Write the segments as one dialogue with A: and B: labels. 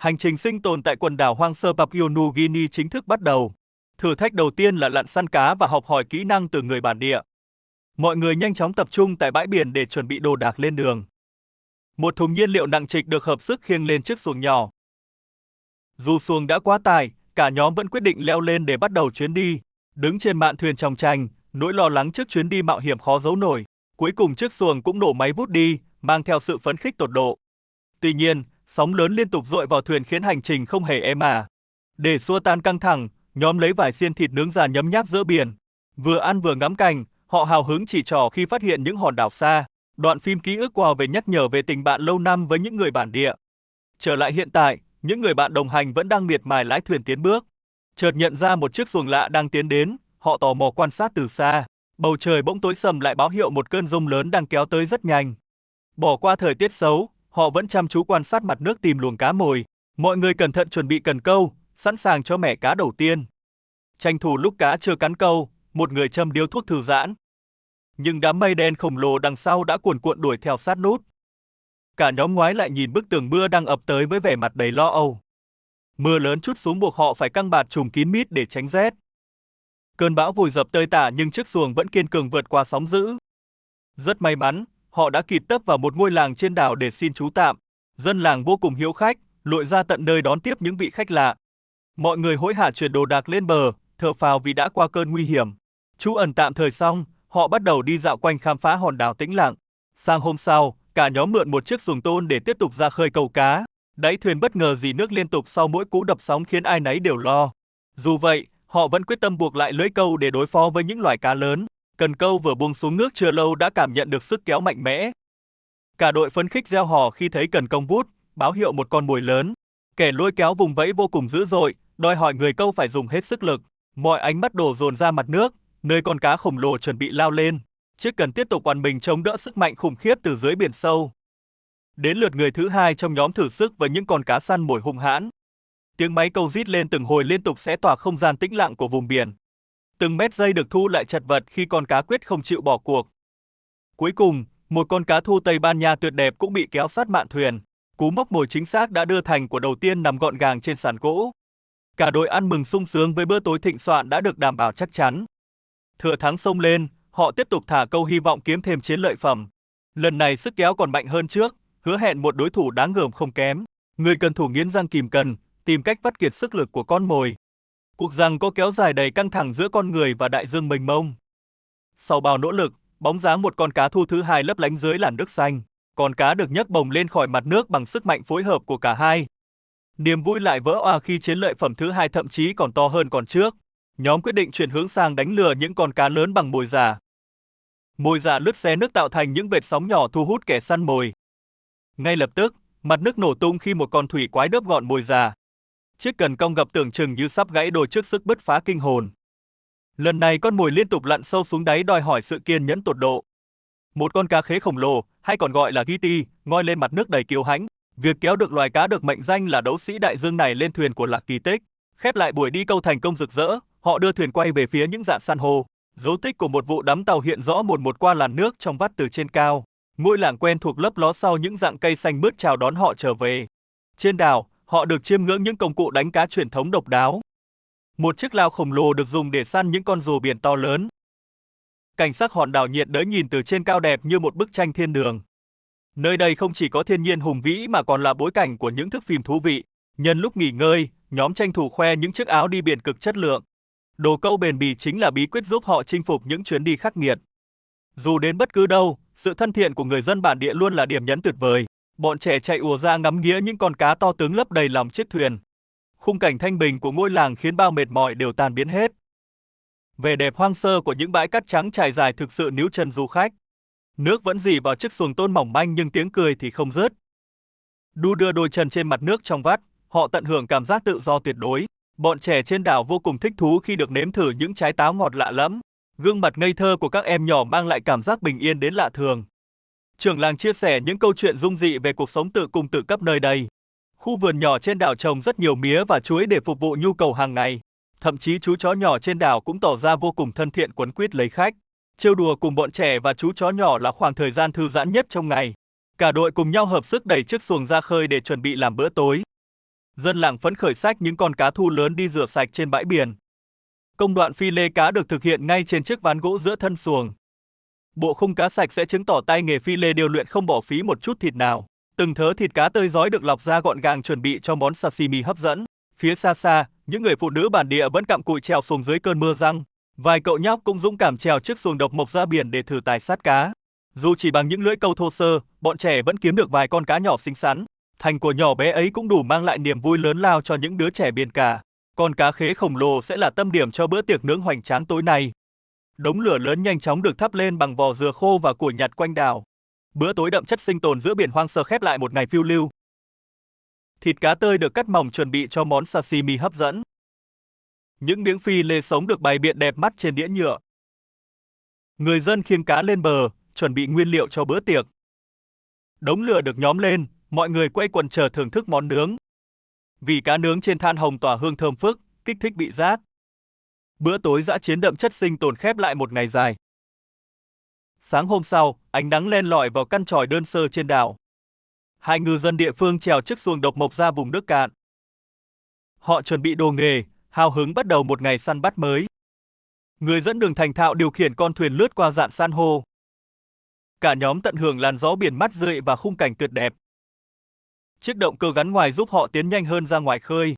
A: Hành trình sinh tồn tại quần đảo hoang sơ Papua New Guinea chính thức bắt đầu. Thử thách đầu tiên là lặn săn cá và học hỏi kỹ năng từ người bản địa. Mọi người nhanh chóng tập trung tại bãi biển để chuẩn bị đồ đạc lên đường. Một thùng nhiên liệu nặng trịch được hợp sức khiêng lên chiếc xuồng nhỏ. Dù xuồng đã quá tải, cả nhóm vẫn quyết định leo lên để bắt đầu chuyến đi. Đứng trên mạn thuyền chòng chành, nỗi lo lắng trước chuyến đi mạo hiểm khó giấu nổi. Cuối cùng chiếc xuồng cũng nổ máy vút đi, mang theo sự phấn khích tột độ. Tuy nhiên, sóng lớn liên tục dội vào thuyền khiến hành trình không hề êm ả. Để xua tan căng thẳng, nhóm lấy vài xiên thịt nướng già nhấm nháp giữa biển. Vừa ăn vừa ngắm cảnh, họ hào hứng chỉ trỏ khi phát hiện những hòn đảo xa. Đoạn phim ký ức qua về nhắc nhở về tình bạn lâu năm với những người bản địa. Trở lại hiện tại, những người bạn đồng hành vẫn đang miệt mài lái thuyền tiến bước. Chợt nhận ra một chiếc xuồng lạ đang tiến đến, họ tò mò quan sát từ xa. Bầu trời bỗng tối sầm lại báo hiệu một cơn giông lớn đang kéo tới rất nhanh. Bỏ qua thời tiết xấu, họ vẫn chăm chú quan sát mặt nước tìm luồng cá mồi. Mọi người cẩn thận chuẩn bị cần câu, sẵn sàng cho mẻ cá đầu tiên. Tranh thủ lúc cá chưa cắn câu, một người châm điếu thuốc thư giãn. Nhưng đám mây đen khổng lồ đằng sau đã cuồn cuộn đuổi theo sát nút. Cả nhóm ngoái lại nhìn bức tường mưa đang ập tới với vẻ mặt đầy lo âu. Mưa lớn trút xuống buộc họ phải căng bạt trùm kín mít để tránh rét. Cơn bão vùi dập tơi tả nhưng chiếc xuồng vẫn kiên cường vượt qua sóng dữ. Rất may mắn, họ đã kịp tấp vào một ngôi làng trên đảo để xin trú tạm. Dân làng vô cùng hiếu khách, lội ra tận nơi đón tiếp những vị khách lạ. Mọi người hối hả chuyển đồ đạc lên bờ, thở phào vì đã qua cơn nguy hiểm. Trú ẩn tạm thời xong, họ bắt đầu đi dạo quanh khám phá hòn đảo tĩnh lặng. Sang hôm sau, cả nhóm mượn một chiếc xuồng tôn để tiếp tục ra khơi câu cá. Đáy thuyền bất ngờ rỉ nước liên tục sau mỗi cú đập sóng khiến ai nấy đều lo. Dù vậy, họ vẫn quyết tâm buộc lại lưới câu để đối phó với những loài cá lớn. Cần câu vừa buông xuống nước chưa lâu đã cảm nhận được sức kéo mạnh mẽ. Cả đội phấn khích reo hò khi thấy cần công vút, báo hiệu một con mồi lớn. Kẻ lôi kéo vùng vẫy vô cùng dữ dội, đòi hỏi người câu phải dùng hết sức lực. Mọi ánh mắt đổ dồn ra mặt nước, nơi con cá khổng lồ chuẩn bị lao lên. Chiếc cần tiếp tục oằn mình chống đỡ sức mạnh khủng khiếp từ dưới biển sâu. Đến lượt người thứ hai trong nhóm thử sức với những con cá săn mồi hung hãn. Tiếng máy câu rít lên từng hồi liên tục xé tỏa không gian tĩnh lặng của vùng biển. Từng mét dây được thu lại chật vật khi con cá quyết không chịu bỏ cuộc. Cuối cùng, một con cá thu Tây Ban Nha tuyệt đẹp cũng bị kéo sát mạn thuyền. Cú móc mồi chính xác đã đưa thành của đầu tiên nằm gọn gàng trên sàn gỗ. Cả đội ăn mừng sung sướng với bữa tối thịnh soạn đã được đảm bảo chắc chắn. Thừa thắng xông lên, họ tiếp tục thả câu hy vọng kiếm thêm chiến lợi phẩm. Lần này sức kéo còn mạnh hơn trước, hứa hẹn một đối thủ đáng gờm không kém. Người cần thủ nghiến răng kìm cần, tìm cách vắt kiệt sức lực của con mồi. Cuộc giằng co kéo dài đầy căng thẳng giữa con người và đại dương mênh mông. Sau bao nỗ lực, bóng dáng một con cá thu thứ hai lấp lánh dưới làn nước xanh. Con cá được nhấc bồng lên khỏi mặt nước bằng sức mạnh phối hợp của cả hai. Niềm vui lại vỡ òa khi chiến lợi phẩm thứ hai thậm chí còn to hơn con trước. Nhóm quyết định chuyển hướng sang đánh lừa những con cá lớn bằng mồi giả. Mồi giả lướt xé nước tạo thành những vệt sóng nhỏ thu hút kẻ săn mồi. Ngay lập tức, mặt nước nổ tung khi một con thủy quái đớp gọn mồi giả. Chiếc cần cong gập tưởng chừng như sắp gãy đôi trước sức bứt phá kinh hồn. Lần này con mồi liên tục lặn sâu xuống đáy đòi hỏi sự kiên nhẫn tột độ. Một con cá khế khổng lồ, hay còn gọi là Giti, ngoi lên mặt nước đầy kiêu hãnh. Việc kéo được loài cá được mệnh danh là đấu sĩ đại dương này lên thuyền của là kỳ tích. Khép lại buổi đi câu thành công rực rỡ, họ đưa thuyền quay về phía những rạn san hô. Dấu tích của một vụ đắm tàu hiện rõ một qua làn nước trong vắt từ trên cao. Ngôi làng quen thuộc lấp ló sau những rặng cây xanh mướt chào đón họ trở về. Trên đảo, họ được chiêm ngưỡng những công cụ đánh cá truyền thống độc đáo. Một chiếc lao khổng lồ được dùng để săn những con rùa biển to lớn. Cảnh sắc hòn đảo nhiệt đới nhìn từ trên cao đẹp như một bức tranh thiên đường. Nơi đây không chỉ có thiên nhiên hùng vĩ mà còn là bối cảnh của những thước phim thú vị. Nhân lúc nghỉ ngơi, nhóm tranh thủ khoe những chiếc áo đi biển cực chất lượng. Đồ câu bền bỉ chính là bí quyết giúp họ chinh phục những chuyến đi khắc nghiệt. Dù đến bất cứ đâu, sự thân thiện của người dân bản địa luôn là điểm nhấn tuyệt vời. Bọn trẻ chạy ùa ra ngắm nghía những con cá to tướng lấp đầy lòng chiếc thuyền. Khung cảnh thanh bình của ngôi làng khiến bao mệt mỏi đều tan biến hết. Vẻ đẹp hoang sơ của những bãi cát trắng trải dài thực sự níu chân du khách. Nước vẫn rỉ vào chiếc xuồng tôn mỏng manh nhưng tiếng cười thì không dứt. Đu đưa đôi chân trên mặt nước trong vắt, họ tận hưởng cảm giác tự do tuyệt đối. Bọn trẻ trên đảo vô cùng thích thú khi được nếm thử những trái táo ngọt lạ lẫm. Gương mặt ngây thơ của các em nhỏ mang lại cảm giác bình yên đến lạ thường. Trưởng làng chia sẻ những câu chuyện dung dị về cuộc sống tự cung tự cấp nơi đây. Khu vườn nhỏ trên đảo trồng rất nhiều mía và chuối để phục vụ nhu cầu hàng ngày. Thậm chí chú chó nhỏ trên đảo cũng tỏ ra vô cùng thân thiện quấn quýt lấy khách. Trêu đùa cùng bọn trẻ và chú chó nhỏ là khoảng thời gian thư giãn nhất trong ngày. Cả đội cùng nhau hợp sức đẩy chiếc xuồng ra khơi để chuẩn bị làm bữa tối. Dân làng phấn khởi xách những con cá thu lớn đi rửa sạch trên bãi biển. Công đoạn phi lê cá được thực hiện ngay trên chiếc ván gỗ giữa thân xuồng. Bộ khung cá sạch sẽ chứng tỏ tay nghề phi lê điêu luyện không bỏ phí một chút thịt nào. Từng thớ thịt cá tơi rói được lọc ra gọn gàng chuẩn bị cho món sashimi hấp dẫn. Phía xa xa, những người phụ nữ bản địa vẫn cặm cụi trèo xuồng dưới cơn mưa giăng. Vài cậu nhóc cũng dũng cảm trèo chiếc xuồng độc mộc ra biển để thử tài sát cá. Dù chỉ bằng những lưỡi câu thô sơ, bọn trẻ vẫn kiếm được vài con cá nhỏ xinh xắn. Thành của nhỏ bé ấy cũng đủ mang lại niềm vui lớn lao cho những đứa trẻ biển cả. Con cá khế khổng lồ sẽ là tâm điểm cho bữa tiệc nướng hoành tráng tối nay. Đống lửa lớn nhanh chóng được thắp lên bằng vỏ dừa khô và củi nhặt quanh đảo. Bữa tối đậm chất sinh tồn giữa biển hoang sơ khép lại một ngày phiêu lưu. Thịt cá tơi được cắt mỏng chuẩn bị cho món sashimi hấp dẫn. Những miếng phi lê sống được bày biện đẹp mắt trên đĩa nhựa. Người dân khiêng cá lên bờ, chuẩn bị nguyên liệu cho bữa tiệc. Đống lửa được nhóm lên, mọi người quây quần chờ thưởng thức món nướng. Vì cá nướng trên than hồng tỏa hương thơm phức, kích thích vị giác. Bữa tối dã chiến đậm chất sinh tồn khép lại một ngày dài. Sáng hôm sau, ánh nắng len lỏi vào căn chòi đơn sơ trên đảo. Hai ngư dân địa phương trèo chiếc xuồng độc mộc ra vùng nước cạn. Họ chuẩn bị đồ nghề, hào hứng bắt đầu một ngày săn bắt mới. Người dẫn đường thành thạo điều khiển con thuyền lướt qua dạn san hô. Cả nhóm tận hưởng làn gió biển mát rượi và khung cảnh tuyệt đẹp. Chiếc động cơ gắn ngoài giúp họ tiến nhanh hơn ra ngoài khơi.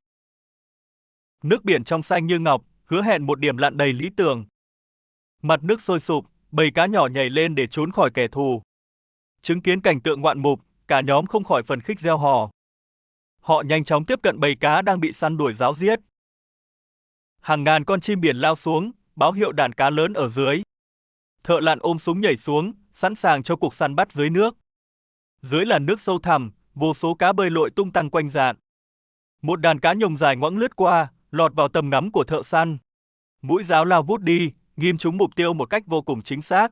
A: Nước biển trong xanh như ngọc, hứa hẹn một điểm lặn đầy lý tưởng. Mặt nước sôi sục, bầy cá nhỏ nhảy lên để trốn khỏi kẻ thù. Chứng kiến cảnh tượng ngoạn mục, cả nhóm không khỏi phấn khích reo hò. Họ nhanh chóng tiếp cận bầy cá đang bị săn đuổi ráo riết. Hàng ngàn con chim biển lao xuống, báo hiệu đàn cá lớn ở dưới. Thợ lặn ôm súng nhảy xuống, sẵn sàng cho cuộc săn bắt dưới nước. Dưới làn nước sâu thẳm, vô số cá bơi lội tung tăng quanh dạn. Một đàn cá nhồng dài ngoẵng lướt qua, lọt vào tầm ngắm của thợ săn. Mũi giáo lao vút đi, ghim trúng mục tiêu một cách vô cùng chính xác.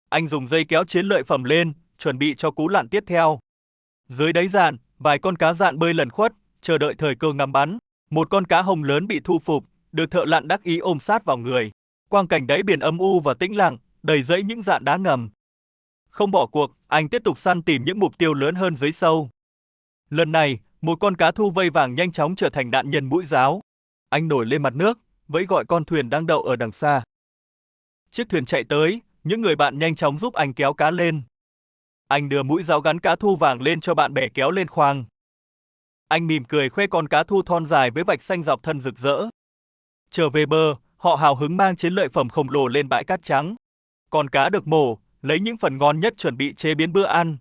A: Anh dùng dây kéo chiến lợi phẩm lên, chuẩn bị cho cú lặn tiếp theo. Dưới đáy dạn, vài con cá dạn bơi lẩn khuất, chờ đợi thời cơ ngắm bắn. Một con cá hồng lớn bị thu phục, được thợ lặn đắc ý ôm sát vào người. Quang cảnh đáy biển âm u và tĩnh lặng, đầy rẫy những dạn đá ngầm. Không bỏ cuộc, anh tiếp tục săn tìm những mục tiêu lớn hơn dưới sâu. Lần này, một con cá thu vây vàng nhanh chóng trở thành nạn nhân mũi giáo. Anh nổi lên mặt nước, vẫy gọi con thuyền đang đậu ở đằng xa. Chiếc thuyền chạy tới, những người bạn nhanh chóng giúp anh kéo cá lên. Anh đưa mũi giáo gắn cá thu vàng lên cho bạn bè kéo lên khoang. Anh mỉm cười khoe con cá thu thon dài với vạch xanh dọc thân rực rỡ. Trở về bờ, họ hào hứng mang chiến lợi phẩm khổng lồ lên bãi cát trắng. Con cá được mổ, lấy những phần ngon nhất chuẩn bị chế biến bữa ăn.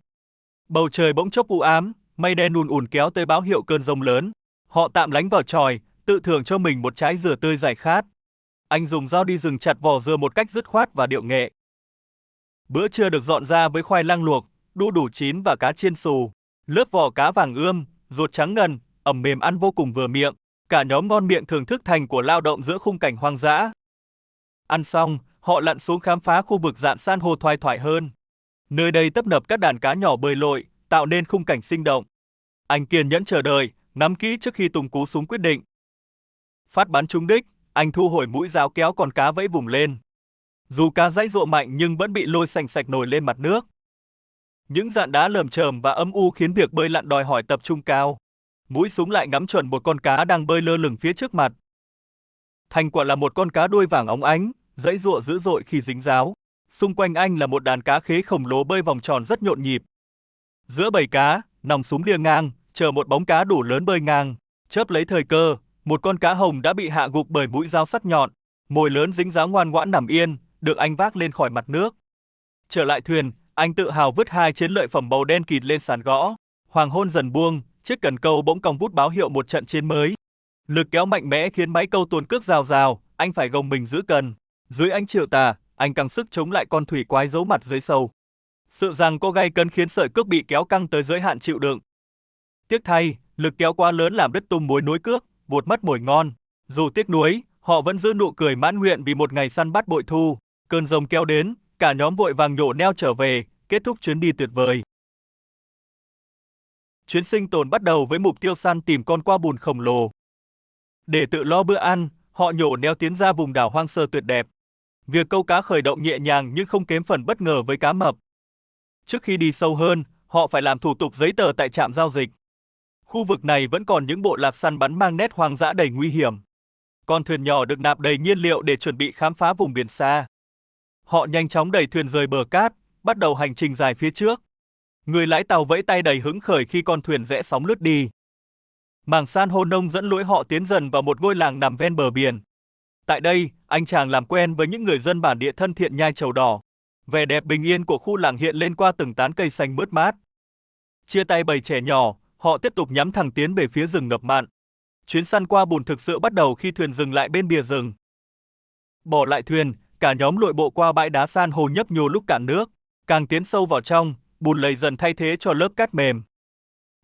A: Bầu trời bỗng chốc u ám, mây đen ùn ùn kéo tới báo hiệu cơn giông lớn. Họ tạm lánh vào chòi, tự thưởng cho mình một trái dừa tươi giải khát. Anh dùng dao đi rừng chặt vỏ dừa một cách dứt khoát và điệu nghệ. Bữa trưa được dọn ra với khoai lang luộc, đu đủ chín và cá chiên xù. Lớp vỏ cá vàng ươm, ruột trắng ngần, ẩm mềm ăn vô cùng vừa miệng. Cả nhóm ngon miệng thưởng thức thành của lao động giữa khung cảnh hoang dã. Ăn xong, họ lặn xuống khám phá khu vực dạn san hô thoai thoải hơn. Nơi đây tấp nập các đàn cá nhỏ bơi lội, tạo nên khung cảnh sinh động. Anh kiên nhẫn chờ đợi, nắm kỹ trước khi tung cú súng quyết định. Phát bắn trúng đích, anh thu hồi mũi giáo kéo con cá vẫy vùng lên. Dù cá giãy giụa mạnh nhưng vẫn bị lôi sành sạch nổi lên mặt nước. Những dạn đá lởm chởm và âm u khiến việc bơi lặn đòi hỏi tập trung cao. Mũi súng lại ngắm chuẩn một con cá đang bơi lơ lửng phía trước mặt. Thành quả là một con cá đuôi vàng óng ánh, giãy giụa dữ dội khi dính giáo. Xung quanh anh là một đàn cá khế khổng lồ bơi vòng tròn rất nhộn nhịp. Giữa bầy cá, nòng súng liêng ngang, chờ một bóng cá đủ lớn bơi ngang. Chớp lấy thời cơ, một con cá hồng đã bị hạ gục bởi mũi dao sắc nhọn. Mồi lớn dính giáo ngoan ngoãn nằm yên, được anh vác lên khỏi mặt nước. Trở lại thuyền, anh tự hào vứt hai chiến lợi phẩm màu đen kịt lên sàn gõ. Hoàng hôn dần buông, chiếc cần câu bỗng cong vút báo hiệu một trận chiến mới. Lực kéo mạnh mẽ khiến máy câu tuồn cước rào rào, anh phải gồng mình giữ cần. Dưới ánh chiều tà, anh căng sức chống lại con thủy quái giấu mặt dưới sâu. Sự giằng co gay cấn khiến sợi cước bị kéo căng tới giới hạn chịu đựng. Tiếc thay, lực kéo quá lớn làm đứt tung mối nối cước, vụt mất mồi ngon. Dù tiếc nuối, họ vẫn giữ nụ cười mãn nguyện vì một ngày săn bắt bội thu. Cơn giông kéo đến, cả nhóm vội vàng nhổ neo trở về, kết thúc chuyến đi tuyệt vời. Chuyến sinh tồn bắt đầu với mục tiêu săn tìm con qua bùn khổng lồ. Để tự lo bữa ăn, họ nhổ neo tiến ra vùng đảo hoang sơ tuyệt đẹp. Việc câu cá khởi động nhẹ nhàng nhưng không kém phần bất ngờ với cá mập. Trước khi đi sâu hơn, họ phải làm thủ tục giấy tờ tại trạm giao dịch. Khu vực này vẫn còn những bộ lạc săn bắn mang nét hoang dã đầy nguy hiểm. Con thuyền nhỏ được nạp đầy nhiên liệu để chuẩn bị khám phá vùng biển xa. Họ nhanh chóng đẩy thuyền rời bờ cát, bắt đầu hành trình dài phía trước. Người lái tàu vẫy tay đầy hứng khởi khi con thuyền rẽ sóng lướt đi. Mảng san hô nông dẫn lối họ tiến dần vào một ngôi làng nằm ven bờ biển. Tại đây, anh chàng làm quen với những người dân bản địa thân thiện nhai trầu đỏ. Vẻ đẹp bình yên của khu làng hiện lên qua từng tán cây xanh mướt mát. Chia tay bầy trẻ nhỏ, họ tiếp tục nhắm thẳng tiến về phía rừng ngập mặn. Chuyến săn qua bùn thực sự bắt đầu khi thuyền dừng lại bên bìa rừng. Bỏ lại thuyền, cả nhóm lội bộ qua bãi đá san hô nhấp nhô lúc cạn nước. Càng tiến sâu vào trong, bùn lầy dần thay thế cho lớp cát mềm.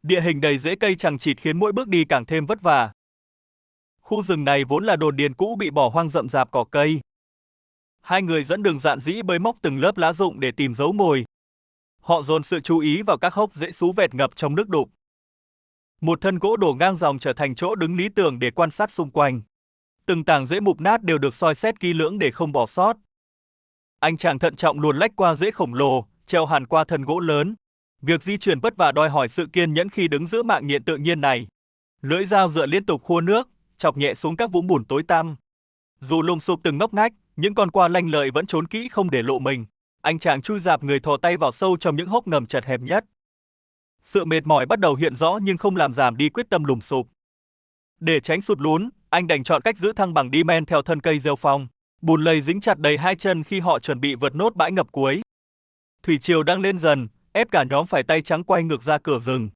A: Địa hình đầy rễ cây chằng chịt khiến mỗi bước đi càng thêm vất vả. Khu rừng này vốn là đồn điền cũ bị bỏ hoang rậm rạp cỏ cây. Hai người dẫn đường dạn dĩ bới móc từng lớp lá rụng để tìm dấu mồi. Họ dồn sự chú ý vào các hốc rễ sú vẹt ngập trong nước đục. Một thân gỗ đổ ngang dòng trở thành chỗ đứng lý tưởng để quan sát xung quanh. Từng tảng rễ mục nát đều được soi xét kỹ lưỡng để không bỏ sót. Anh chàng thận trọng luồn lách qua rễ khổng lồ, treo hẳn qua thân gỗ lớn. Việc di chuyển vất vả đòi hỏi sự kiên nhẫn khi đứng giữa mạng nhện tự nhiên này. Lưỡi dao dựa liên tục khua nước, chọc nhẹ xuống các vũng bùn tối tăm. Dù lùng sụp từng ngóc ngách, những con qua lanh lợi vẫn trốn kỹ không để lộ mình. Anh chàng chui rạp người thò tay vào sâu trong những hốc ngầm chật hẹp nhất. Sự mệt mỏi bắt đầu hiện rõ nhưng không làm giảm đi quyết tâm lùng sụp. Để tránh sụt lún, anh đành chọn cách giữ thăng bằng đi men theo thân cây rêu phong. Bùn lầy dính chặt đầy hai chân khi họ chuẩn bị vượt nốt bãi ngập cuối. Thủy triều đang lên dần, ép cả nhóm phải tay trắng quay ngược ra cửa rừng.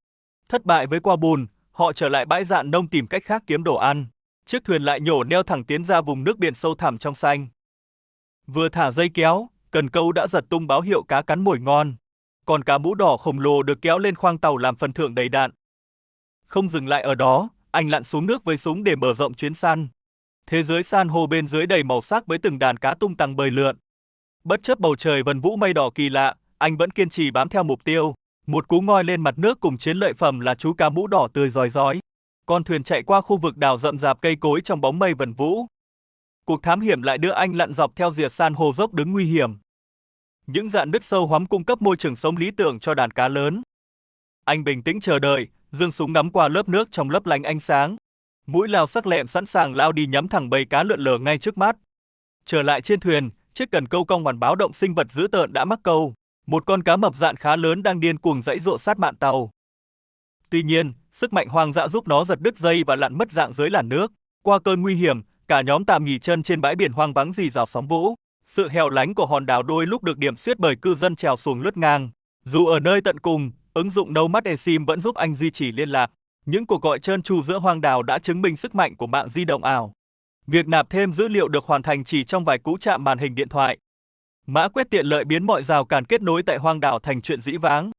A: Thất bại với qua bùn, họ trở lại bãi rạn nông tìm cách khác kiếm đồ ăn. Chiếc thuyền lại nhổ neo thẳng tiến ra vùng nước biển sâu thẳm trong xanh. Vừa thả dây kéo, cần câu đã giật tung báo hiệu cá cắn mồi ngon. Còn cá mũ đỏ khổng lồ được kéo lên khoang tàu làm phần thưởng đầy đạn. Không dừng lại ở đó, anh lặn xuống nước với súng để mở rộng chuyến săn. Thế giới san hô bên dưới đầy màu sắc với từng đàn cá tung tăng bơi lượn. Bất chấp bầu trời vần vũ mây đỏ kỳ lạ, anh vẫn kiên trì bám theo mục tiêu. Một cú ngoi lên mặt nước cùng chiến lợi phẩm là chú cá mũ đỏ tươi rói rói. Con thuyền chạy qua khu vực đảo rậm rạp cây cối trong bóng mây vần vũ. Cuộc thám hiểm lại đưa anh lặn dọc theo rìa san hô dốc đứng nguy hiểm. Những rạn nứt sâu hoắm cung cấp môi trường sống lý tưởng cho đàn cá lớn. Anh bình tĩnh chờ đợi, giương súng ngắm qua lớp nước trong lấp lánh ánh sáng. Mũi lao sắc lẹm sẵn sàng lao đi nhắm thẳng bầy cá lượn lờ ngay trước mắt. Trở lại trên thuyền, chiếc cần câu cong ngoằn báo động sinh vật dữ tợn đã mắc câu. Một con cá mập dạn khá lớn đang điên cuồng giãy giụa sát mạn tàu. Tuy nhiên, sức mạnh hoang dã giúp nó giật đứt dây và lặn mất dạng dưới làn nước. Qua cơn nguy hiểm, cả nhóm tạm nghỉ chân trên bãi biển hoang vắng rì rào sóng vỗ. Sự hẻo lánh của hòn đảo đôi lúc được điểm xuyết bởi cư dân chèo xuồng lướt ngang. Dù ở nơi tận cùng, ứng dụng Nomad eSIM vẫn giúp anh duy trì liên lạc. Những cuộc gọi trơn tru giữa hoang đảo đã chứng minh sức mạnh của mạng di động ảo. Việc nạp thêm dữ liệu được hoàn thành chỉ trong vài cú chạm màn hình điện thoại. Mã quét tiện lợi biến mọi rào cản kết nối tại hoang đảo thành chuyện dĩ vãng.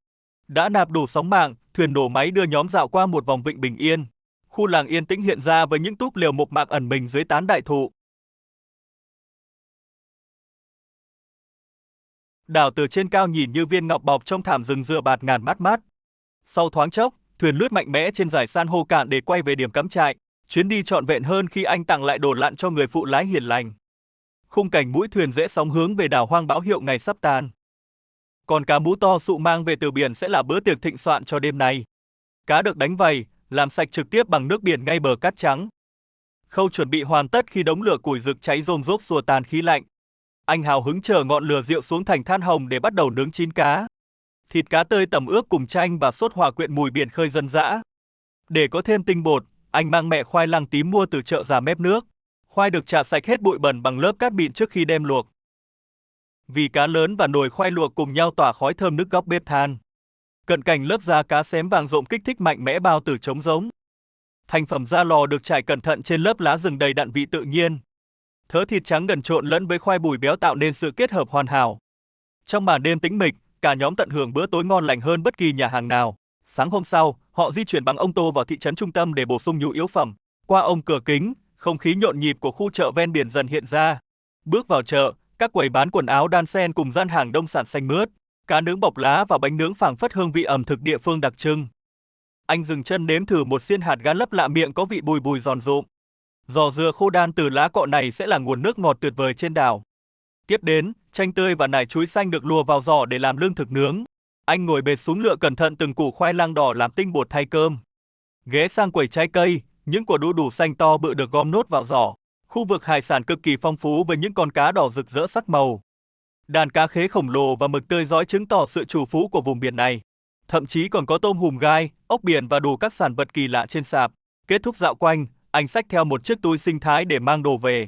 A: Đã nạp đủ sóng mạng, thuyền nổ máy đưa nhóm dạo qua một vòng vịnh bình yên. Khu làng yên tĩnh hiện ra với những túp lều mộc mạc ẩn mình dưới tán đại thụ. Đảo từ trên cao nhìn như viên ngọc bọc trong thảm rừng dừa bạt ngàn mát mát. Sau thoáng chốc, thuyền lướt mạnh mẽ trên dải san hô cạn để quay về điểm cắm trại. Chuyến đi trọn vẹn hơn khi anh tặng lại đồ lặn cho người phụ lái hiền lành. Khung cảnh mũi thuyền rẽ sóng hướng về đảo hoang báo hiệu ngày sắp tàn. Còn cá mú to sụ mang về từ biển sẽ là bữa tiệc thịnh soạn cho đêm nay. Cá được đánh vầy, làm sạch trực tiếp bằng nước biển ngay bờ cát trắng. Khâu chuẩn bị hoàn tất khi đống lửa củi rực cháy rôm rốp xua tan khí lạnh. Anh hào hứng chờ ngọn lửa dịu xuống thành than hồng để bắt đầu nướng chín cá. Thịt cá tơi tẩm ướp cùng chanh và sốt hòa quyện mùi biển khơi dân dã. Để có thêm tinh bột, anh mang mẹ khoai lang tím mua từ chợ già mép nước. Khoai được chà sạch hết bụi bẩn bằng lớp cát mịn trước khi đem luộc. Vì cá lớn và nồi khoai luộc cùng nhau tỏa khói thơm nước góc bếp than. Cận cảnh lớp da cá xém vàng rộm kích thích mạnh mẽ bao tử trống giống. Thành phẩm da lò được trải cẩn thận trên lớp lá rừng đầy đặn vị tự nhiên. Thớ thịt trắng gần trộn lẫn với khoai bùi béo tạo nên sự kết hợp hoàn hảo. Trong màn đêm tĩnh mịch, cả nhóm tận hưởng bữa tối ngon lành hơn bất kỳ nhà hàng nào. Sáng hôm sau, họ di chuyển bằng ô tô vào thị trấn trung tâm để bổ sung nhu yếu phẩm. Qua ông cửa kính, không khí nhộn nhịp của khu chợ ven biển dần hiện ra. Bước vào chợ, các quầy bán quần áo đan xen cùng gian hàng nông sản xanh mướt, cá nướng bọc lá và bánh nướng phảng phất hương vị ẩm thực địa phương đặc trưng. Anh dừng chân nếm thử một xiên hạt gà lấp lạ miệng có vị bùi bùi giòn rụm. Giò dừa khô đan từ lá cọ này sẽ là nguồn nước ngọt tuyệt vời trên đảo. Tiếp đến, chanh tươi và nải chuối xanh được lùa vào giò để làm lương thực nướng. Anh ngồi bệt xuống lựa cẩn thận từng củ khoai lang đỏ làm tinh bột thay cơm. Ghé sang quầy trái cây, những quả đu đủ xanh to bự được gom nốt vào giỏ. Khu vực hải sản cực kỳ phong phú với những con cá đỏ rực rỡ sắc màu. Đàn cá khế khổng lồ và mực tươi rói chứng tỏ sự trù phú của vùng biển này. Thậm chí còn có tôm hùm gai, ốc biển và đủ các sản vật kỳ lạ trên sạp. Kết thúc dạo quanh, anh xách theo một chiếc túi sinh thái để mang đồ về.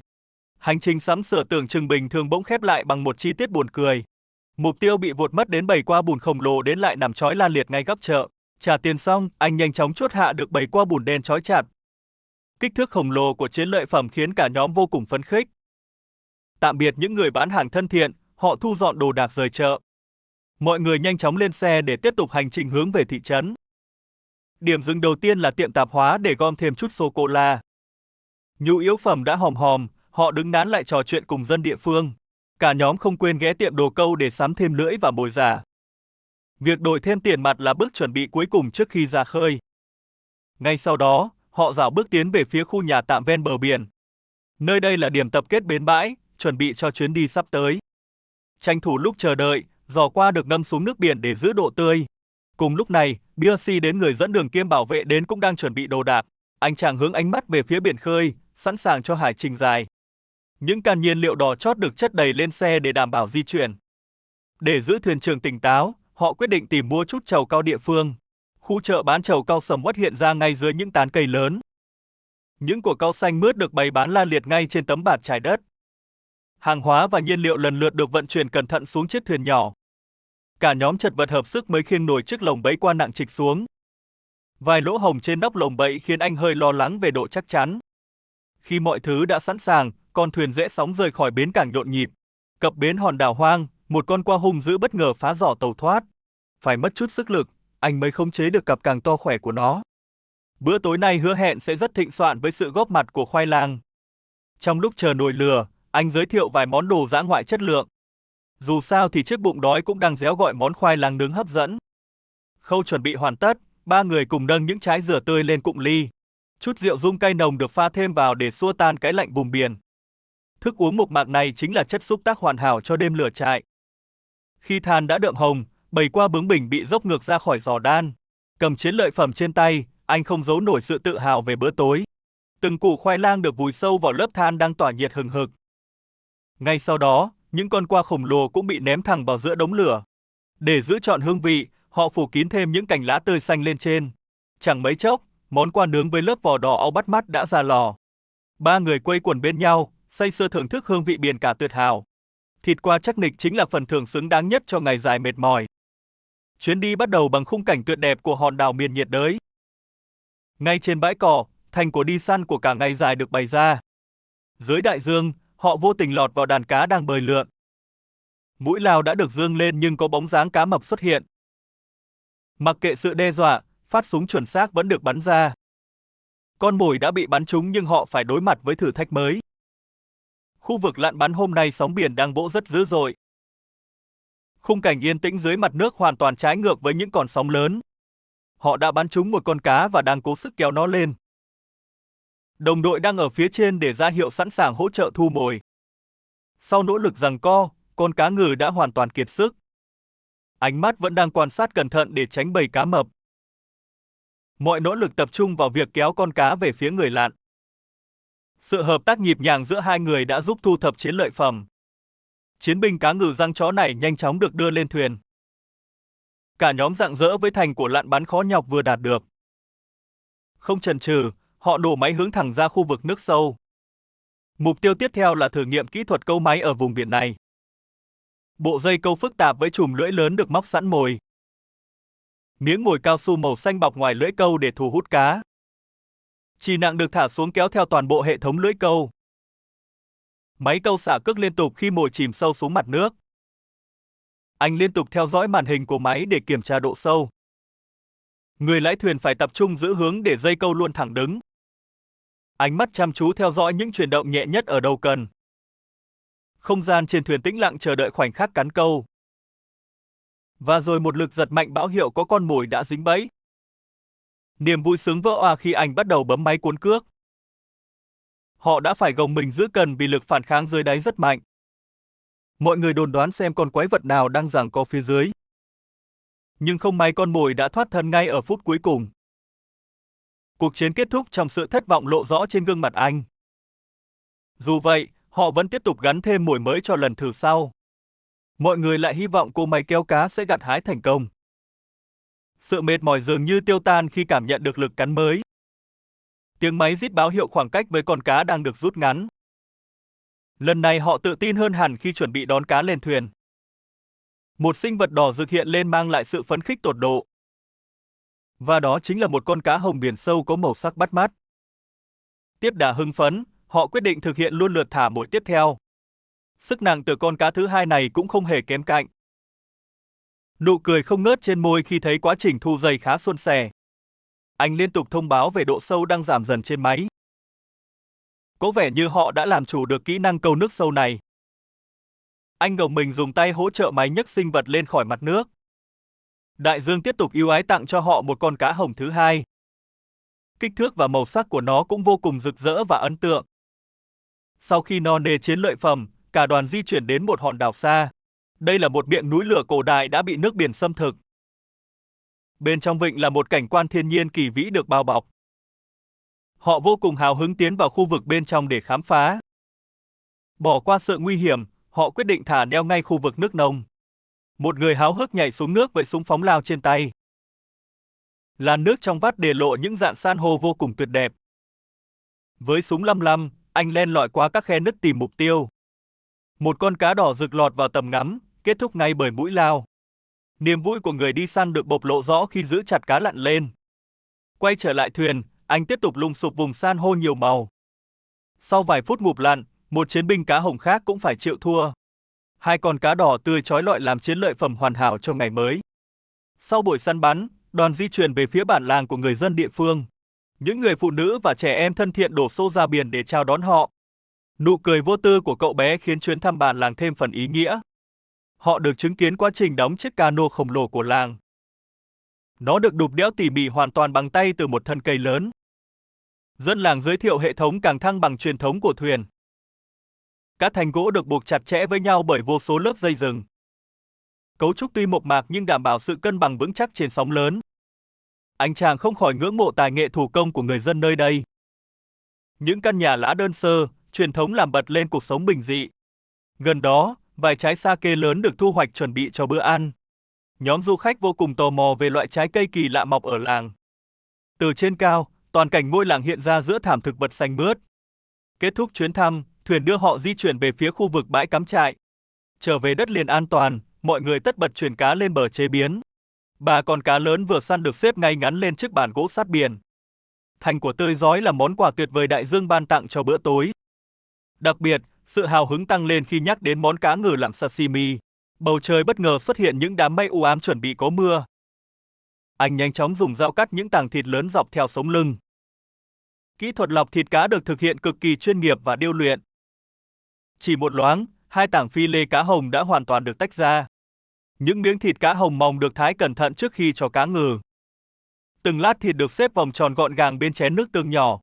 A: Hành trình sắm sửa tưởng chừng bình thường bỗng khép lại bằng một chi tiết buồn cười. Mục tiêu bị vụt mất đến 7 qua bùn khổng lồ đến lại nằm trói la liệt ngay góc chợ. Trả tiền xong, anh nhanh chóng chốt hạ được 7 qua bùn đen trói chặt. Kích thước khổng lồ của chiến lợi phẩm khiến cả nhóm vô cùng phấn khích. Tạm biệt những người bán hàng thân thiện, họ thu dọn đồ đạc rời chợ. Mọi người nhanh chóng lên xe để tiếp tục hành trình hướng về thị trấn. Điểm dừng đầu tiên là tiệm tạp hóa để gom thêm chút sô-cô-la. Nhu yếu phẩm đã hòm hòm, họ đứng nán lại trò chuyện cùng dân địa phương. Cả nhóm không quên ghé tiệm đồ câu để sắm thêm lưỡi và mồi giả. Việc đổi thêm tiền mặt là bước chuẩn bị cuối cùng trước khi ra khơi. Ngay sau đó, họ rảo bước tiến về phía khu nhà tạm ven bờ biển. Nơi đây là điểm tập kết bến bãi, chuẩn bị cho chuyến đi sắp tới. Tranh thủ lúc chờ đợi, giò qua được ngâm xuống nước biển để giữ độ tươi. Cùng lúc này, BRC đến người dẫn đường kiêm bảo vệ đến cũng đang chuẩn bị đồ đạc. Anh chàng hướng ánh mắt về phía biển khơi, sẵn sàng cho hải trình dài. Những can nhiên liệu đỏ chót được chất đầy lên xe để đảm bảo di chuyển. Để giữ thuyền trưởng tỉnh táo, họ quyết định tìm mua chút trầu cau địa phương. Khu chợ bán trầu cau sầm uất hiện ra ngay dưới những tán cây lớn. Những quả cau xanh mướt được bày bán la liệt ngay trên tấm bạt trải đất. Hàng hóa và nhiên liệu lần lượt được vận chuyển cẩn thận xuống chiếc thuyền nhỏ. Cả nhóm chật vật hợp sức mới khiêng nổi chiếc lồng bẫy qua nặng trịch xuống. Vài lỗ hổng trên nóc lồng bẫy khiến anh hơi lo lắng về độ chắc chắn. Khi mọi thứ đã sẵn sàng, con thuyền rẽ sóng rời khỏi bến cảng nhộn nhịp. Cập bến hòn đảo hoang, một con qua hung dữ bất ngờ phá giỏ tàu thoát. Phải mất chút sức lực, anh mới khống chế được cặp càng to khỏe của nó. Bữa tối nay hứa hẹn sẽ rất thịnh soạn với sự góp mặt của khoai lang. Trong lúc chờ nồi lửa, anh giới thiệu vài món đồ dã ngoại chất lượng. Dù sao thì chiếc bụng đói cũng đang réo gọi món khoai lang nướng hấp dẫn. Khâu chuẩn bị hoàn tất, ba người cùng nâng những trái dừa tươi lên cụng ly. Chút rượu rum cay nồng được pha thêm vào để xua tan cái lạnh vùng biển. Thức uống mộc mạc này chính là chất xúc tác hoàn hảo cho đêm lửa trại. Khi than đã đượm hồng, bầy qua bướng bỉnh bị dốc ngược ra khỏi giò đan. Cầm chiến lợi phẩm trên tay, anh không giấu nổi sự tự hào về bữa tối. Từng củ khoai lang được vùi sâu vào lớp than đang tỏa nhiệt hừng hực. Ngay sau đó, những con qua khổng lồ cũng bị ném thẳng vào giữa đống lửa. Để giữ trọn hương vị, họ phủ kín thêm những cành lá tươi xanh lên trên. Chẳng mấy chốc, món qua nướng với lớp vỏ đỏ au bắt mắt đã ra lò. Ba người quây quần bên nhau, say sưa thưởng thức hương vị biển cả tuyệt hảo. Thịt qua chắc nịch chính là phần thưởng xứng đáng nhất cho ngày dài mệt mỏi. Chuyến đi bắt đầu bằng khung cảnh tuyệt đẹp của hòn đảo miền nhiệt đới. Ngay trên bãi cỏ, thành của đi săn của cả ngày dài được bày ra. Dưới đại dương, họ vô tình lọt vào đàn cá đang bơi lượn. Mũi lao đã được dương lên nhưng có bóng dáng cá mập xuất hiện. Mặc kệ sự đe dọa, phát súng chuẩn xác vẫn được bắn ra. Con mồi đã bị bắn trúng nhưng họ phải đối mặt với thử thách mới. Khu vực lặn bắn hôm nay sóng biển đang vỗ rất dữ dội. Khung cảnh yên tĩnh dưới mặt nước hoàn toàn trái ngược với những con sóng lớn. Họ đã bắn trúng một con cá và đang cố sức kéo nó lên. Đồng đội đang ở phía trên để ra hiệu sẵn sàng hỗ trợ thu mồi. Sau nỗ lực giằng co, con cá ngừ đã hoàn toàn kiệt sức. Ánh mắt vẫn đang quan sát cẩn thận để tránh bầy cá mập. Mọi nỗ lực tập trung vào việc kéo con cá về phía người lặn. Sự hợp tác nhịp nhàng giữa hai người đã giúp thu thập chiến lợi phẩm. Chiến binh cá ngừ răng chó này nhanh chóng được đưa lên thuyền. Cả nhóm rạng rỡ với thành của lặn bắn khó nhọc vừa đạt được. Không chần chừ, họ đổ máy hướng thẳng ra khu vực nước sâu. Mục tiêu tiếp theo là thử nghiệm kỹ thuật câu máy ở vùng biển này. Bộ dây câu phức tạp với chùm lưỡi lớn được móc sẵn mồi. Miếng mồi cao su màu xanh bọc ngoài lưỡi câu để thu hút cá. Chì nặng được thả xuống kéo theo toàn bộ hệ thống lưỡi câu. Máy câu xả cước liên tục khi mồi chìm sâu xuống mặt nước. Anh liên tục theo dõi màn hình của máy để kiểm tra độ sâu. Người lái thuyền phải tập trung giữ hướng để dây câu luôn thẳng đứng. Ánh mắt chăm chú theo dõi những chuyển động nhẹ nhất ở đầu cần. Không gian trên thuyền tĩnh lặng chờ đợi khoảnh khắc cắn câu. Và rồi một lực giật mạnh báo hiệu có con mồi đã dính bẫy. Niềm vui sướng vỡ òa khi anh bắt đầu bấm máy cuốn cước. Họ đã phải gồng mình giữ cần vì lực phản kháng dưới đáy rất mạnh. Mọi người đồn đoán xem con quái vật nào đang giằng co phía dưới. Nhưng không may con mồi đã thoát thân ngay ở phút cuối cùng. Cuộc chiến kết thúc trong sự thất vọng lộ rõ trên gương mặt anh. Dù vậy, họ vẫn tiếp tục gắn thêm mồi mới cho lần thử sau. Mọi người lại hy vọng cỗ máy kéo cá sẽ gặt hái thành công. Sự mệt mỏi dường như tiêu tan khi cảm nhận được lực cắn mới. Tiếng máy rít báo hiệu khoảng cách với con cá đang được rút ngắn. Lần này họ tự tin hơn hẳn khi chuẩn bị đón cá lên thuyền. Một sinh vật đỏ rực hiện lên mang lại sự phấn khích tột độ. Và đó chính là một con cá hồng biển sâu có màu sắc bắt mắt. Tiếp đà hưng phấn, họ quyết định thực hiện luôn lượt thả mồi tiếp theo. Sức nặng từ con cá thứ hai này cũng không hề kém cạnh. Nụ cười không ngớt trên môi khi thấy quá trình thu dây khá suôn sẻ. Anh liên tục thông báo về độ sâu đang giảm dần trên máy. Có vẻ như họ đã làm chủ được kỹ năng câu nước sâu này. Anh gồng mình dùng tay hỗ trợ máy nhấc sinh vật lên khỏi mặt nước. Đại dương tiếp tục ưu ái tặng cho họ một con cá hồng thứ hai. Kích thước và màu sắc của nó cũng vô cùng rực rỡ và ấn tượng. Sau khi no nê chiến lợi phẩm, cả đoàn di chuyển đến một hòn đảo xa. Đây là một miệng núi lửa cổ đại đã bị nước biển xâm thực. Bên trong vịnh là một cảnh quan thiên nhiên kỳ vĩ được bao bọc. Họ vô cùng hào hứng tiến vào khu vực bên trong để khám phá. Bỏ qua sự nguy hiểm, họ quyết định thả neo ngay khu vực nước nông. Một người háo hức nhảy xuống nước với súng phóng lao trên tay. Làn nước trong vắt để lộ những rạn san hô vô cùng tuyệt đẹp. Với súng 55, anh len lỏi qua các khe nứt tìm mục tiêu. Một con cá đỏ rực lọt vào tầm ngắm, kết thúc ngay bởi mũi lao. Niềm vui của người đi săn được bộc lộ rõ khi giữ chặt cá lặn lên. Quay trở lại thuyền, anh tiếp tục lùng sục vùng san hô nhiều màu. Sau vài phút ngụp lặn, một chiến binh cá hồng khác cũng phải chịu thua. Hai con cá đỏ tươi chói lọi làm chiến lợi phẩm hoàn hảo cho ngày mới. Sau buổi săn bắn, đoàn di chuyển về phía bản làng của người dân địa phương. Những người phụ nữ và trẻ em thân thiện đổ xô ra biển để chào đón họ. Nụ cười vô tư của cậu bé khiến chuyến thăm bản làng thêm phần ý nghĩa. Họ được chứng kiến quá trình đóng chiếc cano khổng lồ của làng. Nó được đục đẽo tỉ mỉ hoàn toàn bằng tay từ một thân cây lớn. Dân làng giới thiệu hệ thống càng thăng bằng truyền thống của thuyền. Các thành gỗ được buộc chặt chẽ với nhau bởi vô số lớp dây rừng. Cấu trúc tuy mộc mạc nhưng đảm bảo sự cân bằng vững chắc trên sóng lớn. Anh chàng không khỏi ngưỡng mộ tài nghệ thủ công của người dân nơi đây. Những căn nhà lá đơn sơ, truyền thống làm bật lên cuộc sống bình dị. Gần đó, vài trái sa kê lớn được thu hoạch chuẩn bị cho bữa ăn. Nhóm du khách vô cùng tò mò về loại trái cây kỳ lạ mọc ở làng. Từ trên cao, toàn cảnh ngôi làng hiện ra giữa thảm thực vật xanh mướt. Kết thúc chuyến thăm, thuyền đưa họ di chuyển về phía khu vực bãi cắm trại. Trở về đất liền an toàn, mọi người tất bật chuyển cá lên bờ chế biến. Ba con cá lớn vừa săn được xếp ngay ngắn lên chiếc bàn gỗ sát biển. Thành của tươi rói là món quà tuyệt vời đại dương ban tặng cho bữa tối. Đặc biệt, sự hào hứng tăng lên khi nhắc đến món cá ngừ làm sashimi. Bầu trời bất ngờ xuất hiện những đám mây u ám chuẩn bị có mưa. Anh nhanh chóng dùng dao cắt những tảng thịt lớn dọc theo sống lưng. Kỹ thuật lọc thịt cá được thực hiện cực kỳ chuyên nghiệp và điêu luyện. Chỉ một loáng, hai tảng phi lê cá hồng đã hoàn toàn được tách ra. Những miếng thịt cá hồng mỏng được thái cẩn thận trước khi cho cá ngừ. Từng lát thịt được xếp vòng tròn gọn gàng bên chén nước tương nhỏ.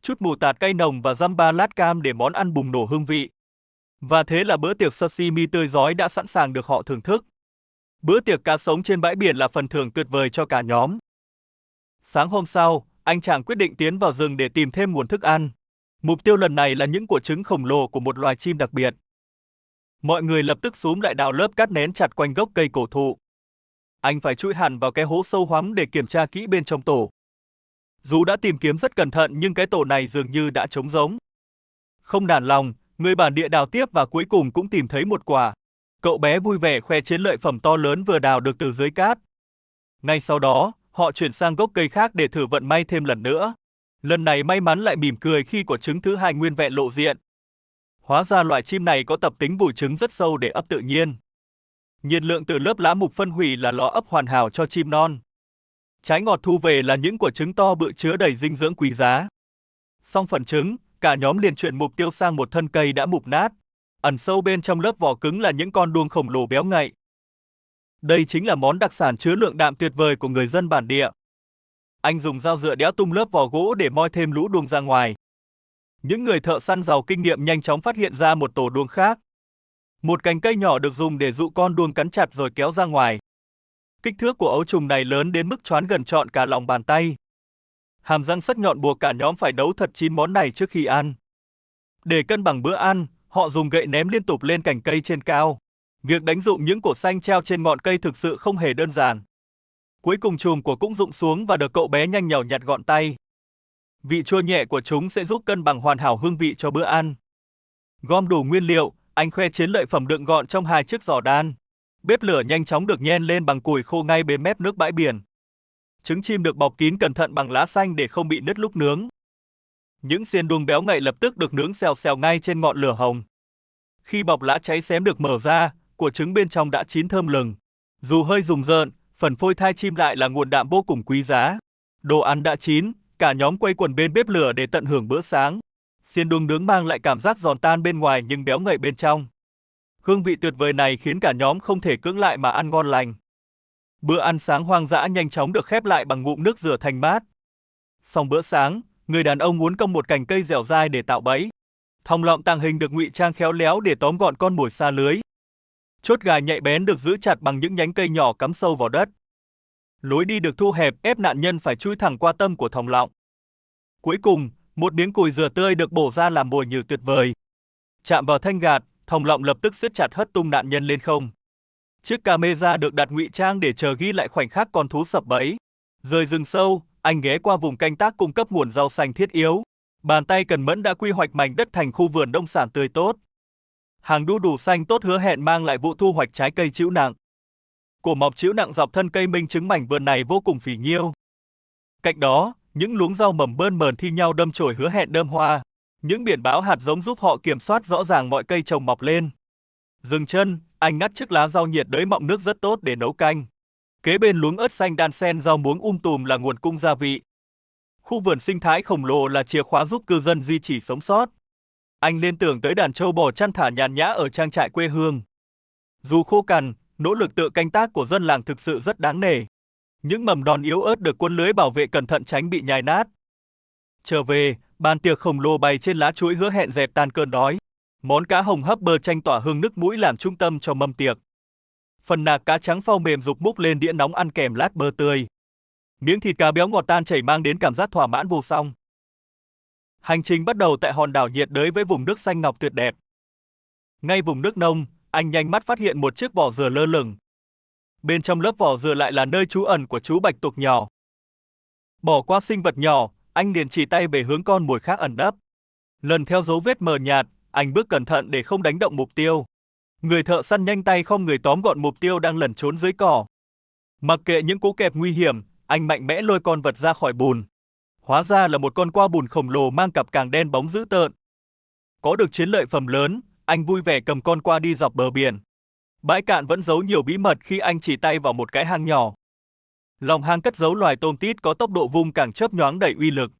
A: Chút mù tạt cay nồng và dăm ba lát cam để món ăn bùng nổ hương vị. Và thế là bữa tiệc sashimi tươi rói đã sẵn sàng được họ thưởng thức. Bữa tiệc cá sống trên bãi biển là phần thưởng tuyệt vời cho cả nhóm. Sáng hôm sau, anh chàng quyết định tiến vào rừng để tìm thêm nguồn thức ăn. Mục tiêu lần này là những quả trứng khổng lồ của một loài chim đặc biệt. Mọi người lập tức xúm lại đào lớp cát nén chặt quanh gốc cây cổ thụ. Anh phải chui hẳn vào cái hố sâu hoắm để kiểm tra kỹ bên trong tổ. Dù đã tìm kiếm rất cẩn thận nhưng cái tổ này dường như đã trống rỗng. Không nản lòng, người bản địa đào tiếp và cuối cùng cũng tìm thấy một quả. Cậu bé vui vẻ khoe chiến lợi phẩm to lớn vừa đào được từ dưới cát. Ngay sau đó, họ chuyển sang gốc cây khác để thử vận may thêm lần nữa. Lần này may mắn lại mỉm cười khi quả trứng thứ hai nguyên vẹn lộ diện. Hóa ra loài chim này có tập tính vùi trứng rất sâu để ấp tự nhiên. Nhiệt lượng từ lớp lá mục phân hủy là lò ấp hoàn hảo cho chim non. Trái ngọt thu về là những quả trứng to bự chứa đầy dinh dưỡng quý giá. Xong phần trứng, cả nhóm liền chuyển mục tiêu sang một thân cây đã mục nát. Ẩn sâu bên trong lớp vỏ cứng là những con đuông khổng lồ béo ngậy. Đây chính là món đặc sản chứa lượng đạm tuyệt vời của người dân bản địa. Anh dùng dao dựa đẽo tung lớp vỏ gỗ để moi thêm lũ đuông ra ngoài. Những người thợ săn giàu kinh nghiệm nhanh chóng phát hiện ra một tổ đuông khác. Một cành cây nhỏ được dùng để dụ con đuông cắn chặt rồi kéo ra ngoài. Kích thước của ấu trùng này lớn đến mức choán gần trọn cả lòng bàn tay. Hàm răng sắc nhọn buộc cả nhóm phải nấu thật 9 món này trước khi ăn. Để cân bằng bữa ăn, họ dùng gậy ném liên tục lên cành cây trên cao. Việc đánh rụng những củ xanh treo trên ngọn cây thực sự không hề đơn giản. Cuối cùng chùm của cũng rụng xuống và được cậu bé nhanh nhảu nhặt gọn tay. Vị chua nhẹ của chúng sẽ giúp cân bằng hoàn hảo hương vị cho bữa ăn. Gom đủ nguyên liệu, anh khoe chiến lợi phẩm đựng gọn trong 2 chiếc giỏ đan. Bếp lửa nhanh chóng được nhen lên bằng củi khô ngay bên mép nước bãi biển. Trứng chim được bọc kín cẩn thận bằng lá xanh để không bị nứt lúc nướng. Những xiên đuông béo ngậy lập tức được nướng xèo xèo ngay trên ngọn lửa hồng. Khi bọc lá cháy xém được mở ra, của trứng bên trong đã chín thơm lừng. Dù hơi rùng rợn, phần phôi thai chim lại là nguồn đạm vô cùng quý giá. Đồ ăn đã chín, cả nhóm quây quần bên bếp lửa để tận hưởng bữa sáng. Xiên đuông nướng mang lại cảm giác giòn tan bên ngoài nhưng béo ngậy bên trong. Hương vị tuyệt vời này khiến cả nhóm không thể cưỡng lại mà ăn ngon lành. Bữa ăn sáng hoang dã nhanh chóng được khép lại bằng ngụm nước rửa thanh mát. Xong bữa sáng, người đàn ông muốn cong một cành cây dẻo dai để tạo bẫy. Thòng lọng tàng hình được ngụy trang khéo léo để tóm gọn con mồi xa lưới. Chốt gài nhạy bén được giữ chặt bằng những nhánh cây nhỏ cắm sâu vào đất. Lối đi được thu hẹp ép nạn nhân phải chui thẳng qua tâm của thòng lọng. Cuối cùng, một miếng cùi dừa tươi được bổ ra làm mồi nhử tuyệt vời. Chạm vào thanh gạt, thòng lọng lập tức siết chặt hất tung nạn nhân lên không. Chiếc camera được đặt ngụy trang để chờ ghi lại khoảnh khắc con thú sập bẫy. Rời rừng sâu, anh ghé qua vùng canh tác cung cấp nguồn rau xanh thiết yếu. Bàn tay cần mẫn đã quy hoạch mảnh đất thành khu vườn nông sản tươi tốt. Hàng đu đủ xanh tốt hứa hẹn mang lại vụ thu hoạch trái cây trĩu nặng. Cổ mọc trĩu nặng dọc thân cây minh chứng mảnh vườn này vô cùng phì nhiêu. Cạnh đó, những luống rau mầm bơn mờn thi nhau đâm chồi hứa hẹn đơm hoa. Những biển báo hạt giống giúp họ kiểm soát rõ ràng mọi cây trồng mọc lên. Dừng chân, anh ngắt chiếc lá rau nhiệt đới mọng nước rất tốt để nấu canh. Kế bên luống ớt xanh đan xen rau muống tùm là nguồn cung gia vị. Khu vườn sinh thái khổng lồ là chìa khóa giúp cư dân duy trì sống sót. Anh liên tưởng tới đàn trâu bò chăn thả nhàn nhã ở trang trại quê hương. Dù khô cằn, nỗ lực tự canh tác của dân làng thực sự rất đáng nể. Những mầm non yếu ớt được quân lưới bảo vệ cẩn thận tránh bị nhai nát. Trở về, bàn tiệc khổng lồ bày trên lá chuối hứa hẹn dẹp tan cơn đói. Món cá hồng hấp bơ chanh tỏa hương nước mũi làm trung tâm cho mâm tiệc. Phần nạc cá trắng phao mềm rục múc lên đĩa nóng ăn kèm lát bơ tươi. Miếng thịt cá béo ngọt tan chảy mang đến cảm giác thỏa mãn vô song. Hành trình bắt đầu tại hòn đảo nhiệt đới với vùng nước xanh ngọc tuyệt đẹp. Ngay vùng nước nông, anh nhanh mắt phát hiện một chiếc vỏ dừa lơ lửng. Bên trong lớp vỏ dừa lại là nơi trú ẩn của chú bạch tuộc nhỏ. Bỏ qua sinh vật nhỏ, anh liền chỉ tay về hướng con mồi khác ẩn nấp. Lần theo dấu vết mờ nhạt, anh bước cẩn thận để không đánh động mục tiêu. Người thợ săn nhanh tay không người tóm gọn mục tiêu đang lẩn trốn dưới cỏ. Mặc kệ những cú kẹp nguy hiểm, anh mạnh mẽ lôi con vật ra khỏi bùn. Hóa ra là một con qua bùn khổng lồ mang cặp càng đen bóng dữ tợn. Có được chiến lợi phẩm lớn, anh vui vẻ cầm con qua đi dọc bờ biển. Bãi cạn vẫn giấu nhiều bí mật khi anh chỉ tay vào một cái hang nhỏ. Lòng hang cất giấu loài tôm tít có tốc độ vung càng chớp nhoáng đầy uy lực.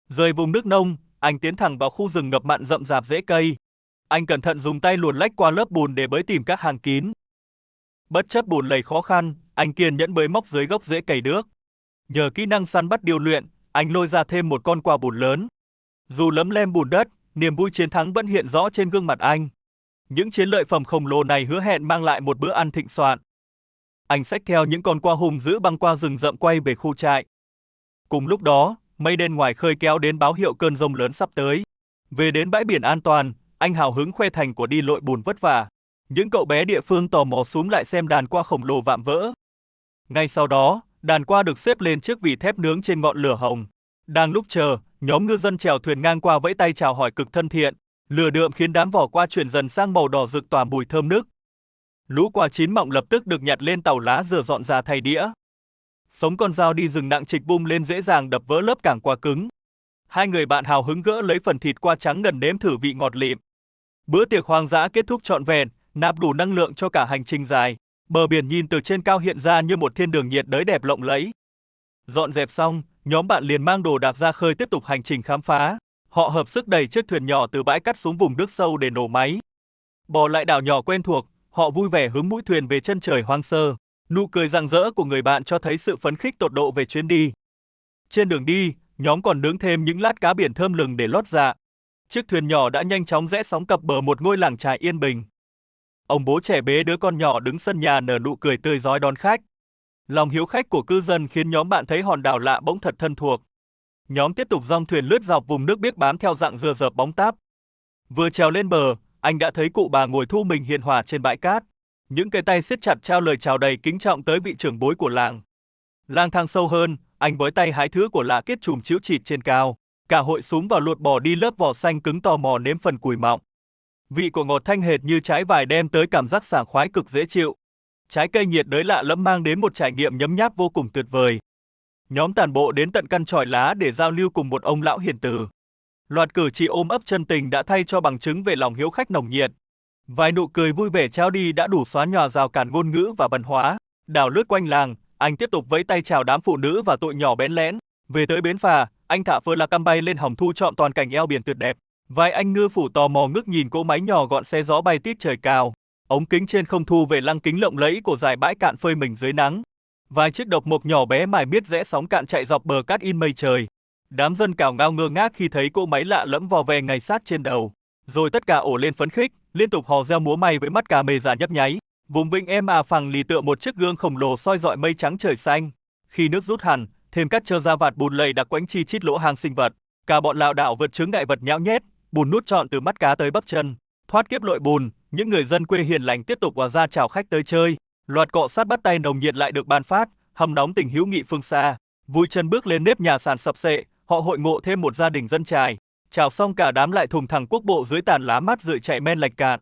A: Rời vùng nước nông, anh tiến thẳng vào khu rừng ngập mặn rậm rạp rễ cây. Anh cẩn thận dùng tay luồn lách qua lớp bùn để bới tìm các hang kín. Bất chấp bùn lầy khó khăn, anh kiên nhẫn bới móc dưới gốc rễ cây đước. Nhờ kỹ năng săn bắt điêu luyện, anh lôi ra thêm một con qua bùn lớn. Dù lấm lem bùn đất, niềm vui chiến thắng vẫn hiện rõ trên gương mặt anh. Những chiến lợi phẩm khổng lồ này hứa hẹn mang lại một bữa ăn thịnh soạn. Anh xách theo những con qua hùng dữ băng qua rừng rậm quay về khu trại. Cùng lúc đó, mây đen ngoài khơi kéo đến báo hiệu cơn giông lớn sắp tới. Về đến bãi biển an toàn, anh hào hứng khoe thành của đi lội bùn vất vả. Những cậu bé địa phương tò mò xúm lại xem đàn qua khổng lồ vạm vỡ. Ngay sau đó, đàn qua được xếp lên chiếc vỉ thép nướng trên ngọn lửa hồng. Đang lúc chờ, nhóm ngư dân chèo thuyền ngang qua vẫy tay chào hỏi cực thân thiện. Lửa đượm khiến đám vỏ qua chuyển dần sang màu đỏ rực tỏa mùi thơm nức. Lũ quả chín mọng lập tức được nhặt lên tàu lá rửa dọn ra thay đĩa. Sống con dao đi rừng nặng trịch bung lên dễ dàng đập vỡ lớp cảng qua cứng. Hai người bạn hào hứng gỡ lấy phần thịt qua trắng ngần nếm thử vị ngọt lịm. Bữa tiệc hoang dã kết thúc trọn vẹn, nạp đủ năng lượng cho cả hành trình dài. Bờ biển nhìn từ trên cao hiện ra như một thiên đường nhiệt đới đẹp lộng lẫy. Dọn dẹp xong, nhóm bạn liền mang đồ đạc ra khơi tiếp tục hành trình khám phá. Họ hợp sức đẩy chiếc thuyền nhỏ từ bãi cát xuống vùng nước sâu để nổ máy. Bò lại đảo nhỏ quen thuộc, họ vui vẻ hướng mũi thuyền về chân trời hoang sơ. Nụ cười rạng rỡ của người bạn cho thấy sự phấn khích tột độ về chuyến đi. Trên đường đi, nhóm còn nướng thêm những lát cá biển thơm lừng để lót dạ. Chiếc thuyền nhỏ đã nhanh chóng rẽ sóng cập bờ một ngôi làng chài yên bình. Ông bố trẻ bế đứa con nhỏ đứng sân nhà nở nụ cười tươi rói đón khách. Lòng hiếu khách của cư dân khiến nhóm bạn thấy hòn đảo lạ bỗng thật thân thuộc. Nhóm tiếp tục dong thuyền lướt dọc vùng nước biếc bám theo dạng dừa dợp bóng táp. Vừa trèo lên bờ, anh đã thấy cụ bà ngồi thu mình hiền hòa trên bãi cát. Những cái tay siết chặt trao lời chào đầy kính trọng tới vị trưởng bối của làng. Lang thang sâu hơn, anh với tay hái thứ của lạ kết chùm chiếu chịt trên cao. Cả hội súng vào lột bỏ đi lớp vỏ xanh cứng tò mò nếm phần cùi mọng. Vị của ngọt thanh hệt như trái vải đem tới cảm giác sảng khoái cực dễ chịu. Trái cây nhiệt đới lạ lẫm mang đến một trải nghiệm nhấm nháp vô cùng tuyệt vời. Nhóm tản bộ đến tận căn chòi lá để giao lưu cùng một ông lão hiền từ. Loạt cử chỉ ôm ấp chân tình đã thay cho bằng chứng về lòng hiếu khách nồng nhiệt. Vài nụ cười vui vẻ trao đi đã đủ xóa nhòa rào cản ngôn ngữ và văn hóa. Đảo lướt quanh làng, anh tiếp tục vẫy tay chào đám phụ nữ và tụi nhỏ bén lén. Về tới bến phà, anh thả phơ la cam bay lên hòng thu trọn toàn cảnh eo biển tuyệt đẹp. Vài anh ngư phủ tò mò ngước nhìn cỗ máy nhỏ gọn xe gió bay tít trời cao. Ống kính trên không thu về lăng kính lộng lẫy của dải bãi cạn phơi mình dưới nắng. Vài chiếc độc mộc nhỏ bé mải miết rẽ sóng cạn chạy dọc bờ cát in mây trời. Đám dân cào ngao ngơ ngác khi thấy cỗ máy lạ lẫm vò vè ngay sát trên đầu. Rồi tất cả ổ lên phấn khích, liên tục hò reo múa may với mắt cà mê già nhấp nháy. Vùng vịnh em phẳng lì tựa một chiếc gương khổng lồ soi dọi mây trắng trời xanh. Khi nước rút hẳn, thêm cát trơ ra vạt bùn lầy đặc quánh chi chít lỗ hang sinh vật. Cả bọn lảo đảo vượt chướng ngại vật nhão nhét, bùn nút trọn từ mắt cá tới bắp chân. Thoát kiếp lội bùn, những người dân quê hiền lành tiếp tục vào ra chào khách tới chơi. Loạt cọ sát bắt tay nồng nhiệt lại được ban phát, hâm nóng tình hữu nghị phương xa. Vui chân bước lên nếp nhà sàn sập sệ, họ hội ngộ thêm một gia đình dân chài. Chào xong cả đám lại thùng thẳng quốc bộ dưới tàn lá mát rượi chạy men lạch cạn.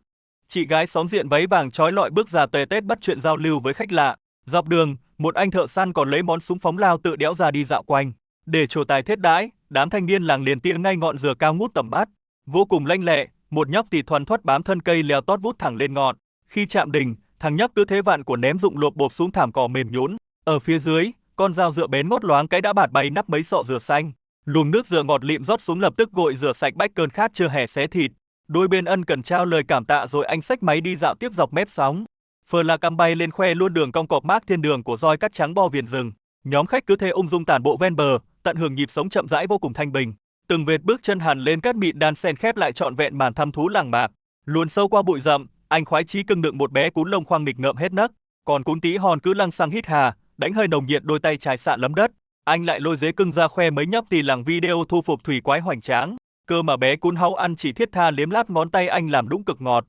A: Chị gái xóm diện váy vàng trói lọi bước ra tề tết bắt chuyện giao lưu với khách lạ. Dọc đường, một anh thợ săn còn lấy món súng phóng lao tự đẽo ra đi dạo quanh. Để trổ tài thiết đãi, đám thanh niên làng liền tỉa ngay ngọn dừa cao ngút tầm mắt. Vô cùng lanh lẹ, một nhóc thì thoăn thoắt bám thân cây leo tót vút thẳng lên ngọn. Khi chạm đỉnh, thằng nhóc cứ thế vạn của ném dụng lộp bộp xuống thảm cỏ mềm nhũn. Ở phía dưới, con dao dựa bén ngót loáng cái đã bạt bay nắp mấy sọ dừa xanh. Luồng nước dừa ngọt lịm rót xuống lập tức gội rửa sạch bách cơn khát chưa hề xé thịt. Đôi bên ân cần trao lời cảm tạ rồi anh xách máy đi dạo tiếp dọc mép sóng. Phờ la cam bay lên khoe luôn đường cong cọp mác thiên đường của roi cắt trắng bo viền rừng. Nhóm khách cứ thế ung dung tản bộ ven bờ, tận hưởng nhịp sống chậm rãi vô cùng thanh bình. Từng vệt bước chân hằn lên cát mịn đan xen khép lại trọn vẹn màn thăm thú làng mạc. Luồn sâu qua bụi rậm, anh khoái chí cưng đựng một bé cún lông khoang nghịch ngợm hết nấc, còn cún tí hon cứ lăng xăng hít hà, đánh hơi nồng nhiệt đôi tay trái sạn lấm đất. Anh lại lôi dế cưng ra khoe mấy nhóc tì làng video thu phục thủy quái hoành tráng. Cơ mà bé cún háu ăn chỉ thiết tha liếm láp ngón tay anh làm đũng cực ngọt.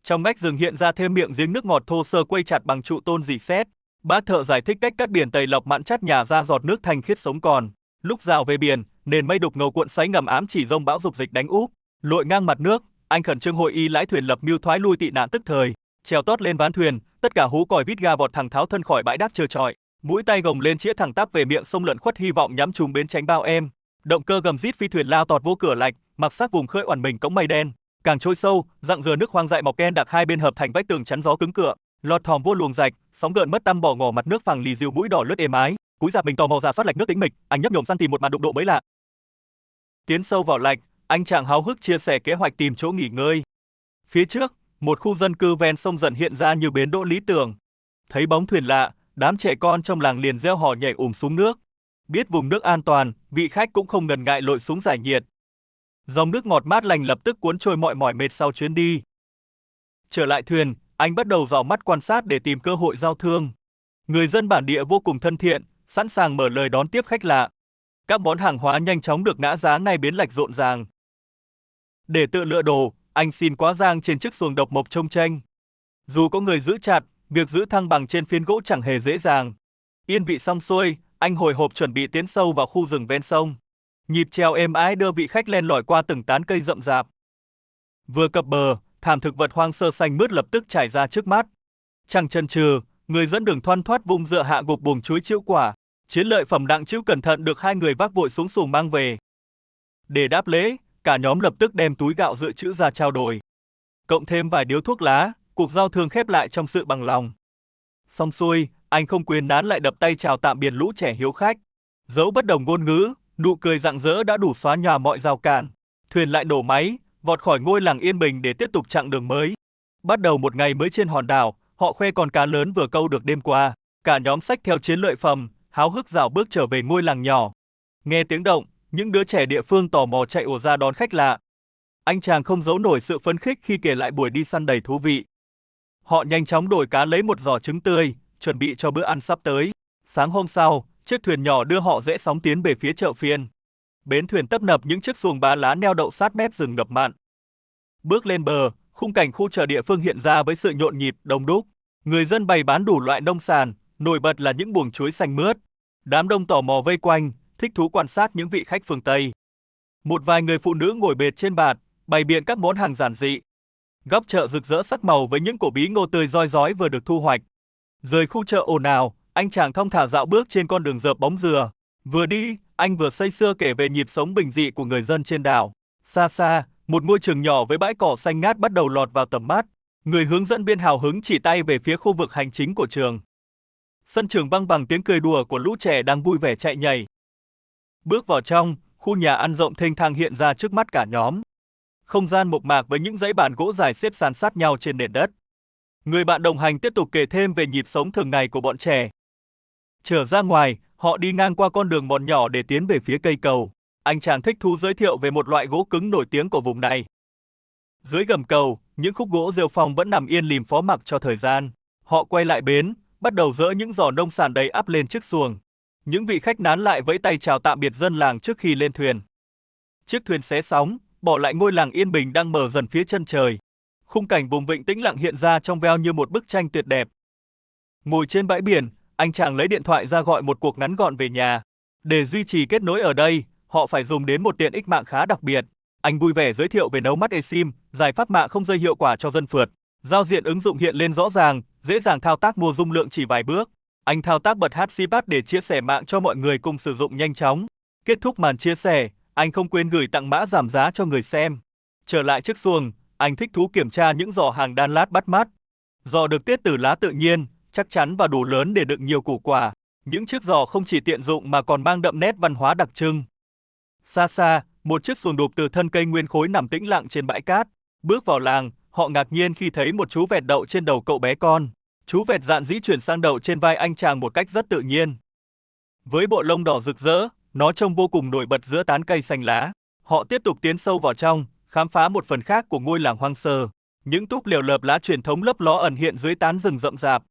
A: Trong ngách rừng hiện ra thêm miệng giếng nước ngọt thô sơ quây chặt bằng trụ tôn dì xét. Bác thợ giải thích cách cắt biển tẩy lọc mặn chắt nhà ra giọt nước thanh khiết sống còn. Lúc rào về biển, nền mây đục ngầu cuộn xoáy ngầm ám chỉ rông bão dục dịch đánh úp. Lội ngang mặt nước, anh khẩn trương hội y lái thuyền lập mưu thoái lui tị nạn tức thời. Trèo tót lên ván thuyền, tất cả hú còi vít ga vọt thẳng tháo thân khỏi bãi đác trơ trọi. Mũi tay gồng lên chĩa thẳng tắp về miệng sông lẩn khuất hy vọng nhắm trúng bến tránh bao em. Động cơ gầm rít phi thuyền lao tọt vô cửa lạch, mặc sắc vùng khơi oằn mình cống mây đen. Càng trôi sâu, dặng dừa nước hoang dại mọc ken đặc hai bên hợp thành vách tường chắn gió cứng cựa. Lọt thỏm vô luồng rạch, sóng gợn mất tăm bỏ ngỏ mặt nước phẳng lì dìu mũi đỏ lướt êm ái. Cúi rạp mình tò mò rà soát lạch nước tĩnh mịch, anh nhấp nhổm săn tìm một màn đụng độ mới lạ. Tiến sâu vào lạch, anh chàng háo hức chia sẻ kế hoạch tìm chỗ nghỉ ngơi. Phía trước, một khu dân cư ven sông dần hiện ra như bến đỗ lý tưởng. Thấy bóng thuyền lạ, đám trẻ con trong làng liền reo hò nhảy xuống nước. Biết vùng nước an toàn, vị khách cũng không ngần ngại lội xuống giải nhiệt. Dòng nước ngọt mát lành lập tức cuốn trôi mọi mỏi mệt sau chuyến đi. Trở lại thuyền, anh bắt đầu dò mắt quan sát để tìm cơ hội giao thương. Người dân bản địa vô cùng thân thiện, sẵn sàng mở lời đón tiếp khách lạ. Các món hàng hóa nhanh chóng được ngã giá ngay bến lạch rộn ràng. Để tự lựa đồ, anh xin quá giang trên chiếc xuồng độc mộc trông tranh. Dù có người giữ chặt, việc giữ thăng bằng trên phiến gỗ chẳng hề dễ dàng. Yên vị xong xuôi, anh hồi hộp chuẩn bị tiến sâu vào khu rừng ven sông. Nhịp chèo êm ái đưa vị khách len lỏi qua từng tán cây rậm rạp. Vừa cập bờ, thảm thực vật hoang sơ xanh mướt lập tức trải ra trước mắt. Chẳng chần chừ, người dẫn đường thoăn thoắt vung dựa hạ gục buồng chuối chĩu quả. Chiến lợi phẩm đặng chĩu cẩn thận được hai người vác vội xuống xuồng mang về. Để đáp lễ, cả nhóm lập tức đem túi gạo dự trữ ra trao đổi. Cộng thêm vài điếu thuốc lá, cuộc giao thương khép lại trong sự bằng lòng. Xong xuôi, anh không quên nán lại đập tay chào tạm biệt lũ trẻ hiếu khách. Dẫu bất đồng ngôn ngữ, nụ cười rạng rỡ đã đủ xóa nhòa mọi rào cản. Thuyền lại nổ máy, vọt khỏi ngôi làng yên bình để tiếp tục chặng đường mới. Bắt đầu một ngày mới trên hòn đảo, họ khoe con cá lớn vừa câu được đêm qua. Cả nhóm xách theo chiến lợi phẩm, háo hức rảo bước trở về ngôi làng nhỏ. Nghe tiếng động, những đứa trẻ địa phương tò mò chạy ùa ra đón khách lạ. Anh chàng không giấu nổi sự phấn khích khi kể lại buổi đi săn đầy thú vị. Họ nhanh chóng đổi cá lấy một giỏ trứng tươi, chuẩn bị cho bữa ăn sắp tới. Sáng hôm sau, chiếc thuyền nhỏ đưa họ rẽ sóng tiến về phía chợ phiên. Bến thuyền tấp nập những chiếc xuồng bá lá neo đậu sát mép rừng ngập mặn. Bước lên bờ, khung cảnh khu chợ địa phương hiện ra với sự nhộn nhịp, đông đúc. Người dân bày bán đủ loại nông sản, nổi bật là những buồng chuối xanh mướt. Đám đông tò mò vây quanh, thích thú quan sát những vị khách phương Tây. Một vài người phụ nữ ngồi bệt trên bạt, bày biện các món hàng giản dị. Góc chợ rực rỡ sắc màu với những củ bí ngô tươi roi rói vừa được thu hoạch. Rời khu chợ ồn ào, anh chàng thong thả dạo bước trên con đường rợp bóng dừa. Vừa đi, anh vừa say sưa kể về nhịp sống bình dị của người dân trên đảo. Xa xa, một ngôi trường nhỏ với bãi cỏ xanh ngát bắt đầu lọt vào tầm mắt. Người hướng dẫn viên hào hứng chỉ tay về phía khu vực hành chính của trường. Sân trường vang bằng tiếng cười đùa của lũ trẻ đang vui vẻ chạy nhảy. Bước vào trong, khu nhà ăn rộng thênh thang hiện ra trước mắt cả nhóm. Không gian mộc mạc với những dãy bàn gỗ dài xếp san sát nhau trên nền đất. Người bạn đồng hành tiếp tục kể thêm về nhịp sống thường ngày của bọn trẻ. Trở ra ngoài, họ đi ngang qua con đường mòn nhỏ để tiến về phía cây cầu. Anh chàng thích thú giới thiệu về một loại gỗ cứng nổi tiếng của vùng này. Dưới gầm cầu, những khúc gỗ rêu phong vẫn nằm yên lìm phó mặc cho thời gian. Họ quay lại bến, bắt đầu dỡ những giỏ nông sản đầy ắp lên chiếc xuồng. Những vị khách nán lại vẫy tay chào tạm biệt dân làng trước khi lên thuyền. Chiếc thuyền xé sóng, bỏ lại ngôi làng yên bình đang mờ dần phía chân trời. Khung cảnh vùng vịnh tĩnh lặng hiện ra trong veo như một bức tranh tuyệt đẹp. Ngồi trên bãi biển, anh chàng lấy điện thoại ra gọi một cuộc ngắn gọn về nhà. Để duy trì kết nối ở đây, họ phải dùng đến một tiện ích mạng khá đặc biệt. Anh vui vẻ giới thiệu về nấu mắt eSIM, giải pháp mạng không dây hiệu quả cho dân phượt. Giao diện ứng dụng hiện lên rõ ràng, dễ dàng thao tác mua dung lượng chỉ vài bước. Anh thao tác bật HCPass để chia sẻ mạng cho mọi người cùng sử dụng nhanh chóng. Kết thúc màn chia sẻ, anh không quên gửi tặng mã giảm giá cho người xem. Trở lại chiếc xuồng, anh thích thú kiểm tra những giỏ hàng đan lát bắt mắt. Giỏ được tiết từ lá tự nhiên, chắc chắn và đủ lớn để đựng nhiều củ quả. Những chiếc giỏ không chỉ tiện dụng mà còn mang đậm nét văn hóa đặc trưng. Xa xa, một chiếc xuồng đục từ thân cây nguyên khối nằm tĩnh lặng trên bãi cát. Bước vào làng, họ ngạc nhiên khi thấy một chú vẹt đậu trên đầu cậu bé con. Chú vẹt dạn dĩ chuyển sang đậu trên vai anh chàng một cách rất tự nhiên. Với bộ lông đỏ rực rỡ, nó trông vô cùng nổi bật giữa tán cây xanh lá. Họ tiếp tục tiến sâu vào trong, khám phá một phần khác của ngôi làng hoang sơ. Những túp lều lợp lá truyền thống lấp ló ẩn hiện dưới tán rừng rậm rạp.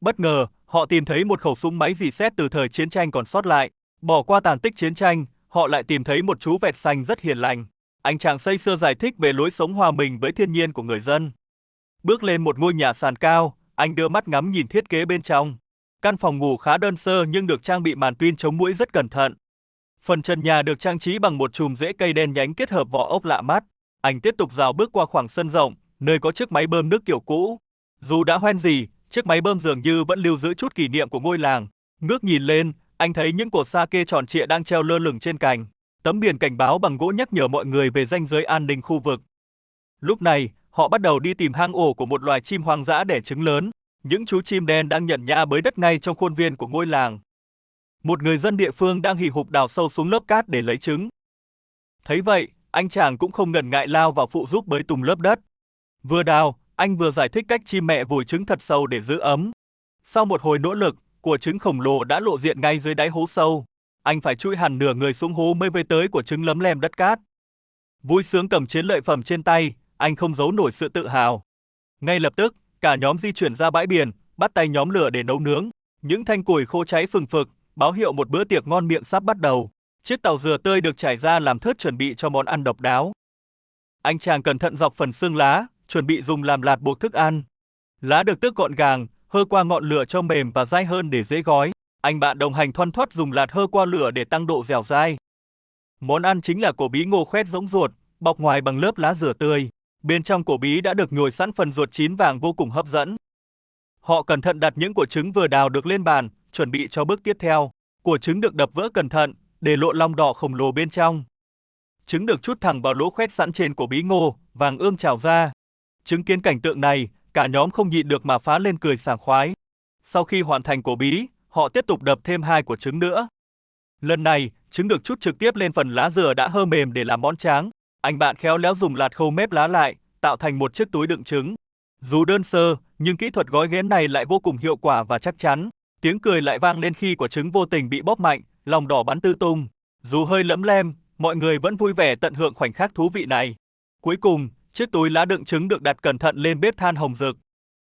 A: Bất ngờ, họ tìm thấy một khẩu súng máy rỉ sét từ thời chiến tranh còn sót lại. Bỏ qua tàn tích chiến tranh, họ lại tìm thấy một chú vẹt xanh rất hiền lành. Anh chàng say sưa giải thích về lối sống hòa mình với thiên nhiên của người dân. Bước lên một ngôi nhà sàn cao, anh đưa mắt ngắm nhìn thiết kế bên trong. Căn phòng ngủ khá đơn sơ nhưng được trang bị màn tuyên chống muỗi rất cẩn thận. Phần trần nhà được trang trí bằng một chùm rễ cây đen nhánh kết hợp vỏ ốc lạ mắt. Anh tiếp tục rào bước qua khoảng sân rộng, nơi có chiếc máy bơm nước kiểu cũ. Dù đã hoen rỉ, chiếc máy bơm dường như vẫn lưu giữ chút kỷ niệm của ngôi làng. Ngước nhìn lên, anh thấy những cột sake tròn trịa đang treo lơ lửng trên cành. Tấm biển cảnh báo bằng gỗ nhắc nhở mọi người về ranh giới an ninh khu vực. Lúc này, họ bắt đầu đi tìm hang ổ của một loài chim hoang dã đẻ trứng lớn. Những chú chim đen đang nhẩn nhã bới đất ngay trong khuôn viên của ngôi làng. Một người dân địa phương đang hì hục đào sâu xuống lớp cát để lấy trứng. Thấy vậy, anh chàng cũng không ngần ngại lao vào phụ giúp bới tung lớp đất. Vừa đào, anh vừa giải thích cách chim mẹ vùi trứng thật sâu để giữ ấm. Sau một hồi nỗ lực, quả trứng khổng lồ đã lộ diện ngay dưới đáy hố sâu. Anh phải chui hẳn nửa người xuống hố mới với tới quả trứng lấm lem đất cát. Vui sướng cầm chiến lợi phẩm trên tay, anh không giấu nổi sự tự hào. Ngay lập tức, cả nhóm di chuyển ra bãi biển, bắt tay nhóm lửa để nấu nướng. Những thanh củi khô cháy phừng phực, báo hiệu một bữa tiệc ngon miệng sắp bắt đầu. Chiếc tàu dừa tươi được trải ra làm thớt chuẩn bị cho món ăn độc đáo. Anh chàng cẩn thận dọc phần xương lá, chuẩn bị dùng làm lạt buộc thức ăn. Lá được tước gọn gàng, hơ qua ngọn lửa cho mềm và dai hơn để dễ gói. Anh bạn đồng hành thoăn thoắt dùng lạt hơ qua lửa để tăng độ dẻo dai. Món ăn chính là cổ bí ngô khoét rỗng ruột, bọc ngoài bằng lớp lá dừa tươi. Bên trong cổ bí đã được nhồi sẵn phần ruột chín vàng vô cùng hấp dẫn. Họ cẩn thận đặt những quả trứng vừa đào được lên bàn, chuẩn bị cho bước tiếp theo. Quả trứng được đập vỡ cẩn thận, để lộ lòng đỏ khổng lồ bên trong. Trứng được trút thẳng vào lỗ khoét sẵn trên cổ bí ngô, vàng ươm trào ra. Chứng kiến cảnh tượng này, cả nhóm không nhịn được mà phá lên cười sảng khoái. Sau khi hoàn thành cổ bí, họ tiếp tục đập thêm 2 quả trứng nữa. Lần này, trứng được trút trực tiếp lên phần lá dừa đã hơ mềm để làm món tráng. Anh bạn khéo léo dùng lạt khâu mép lá lại, tạo thành một chiếc túi đựng trứng. Dù đơn sơ, nhưng kỹ thuật gói ghém này lại vô cùng hiệu quả và chắc chắn. Tiếng cười lại vang lên khi quả trứng vô tình bị bóp mạnh, lòng đỏ bắn tứ tung. Dù hơi lấm lem, mọi người vẫn vui vẻ tận hưởng khoảnh khắc thú vị này. Cuối cùng, chiếc túi lá đựng trứng được đặt cẩn thận lên bếp than hồng rực.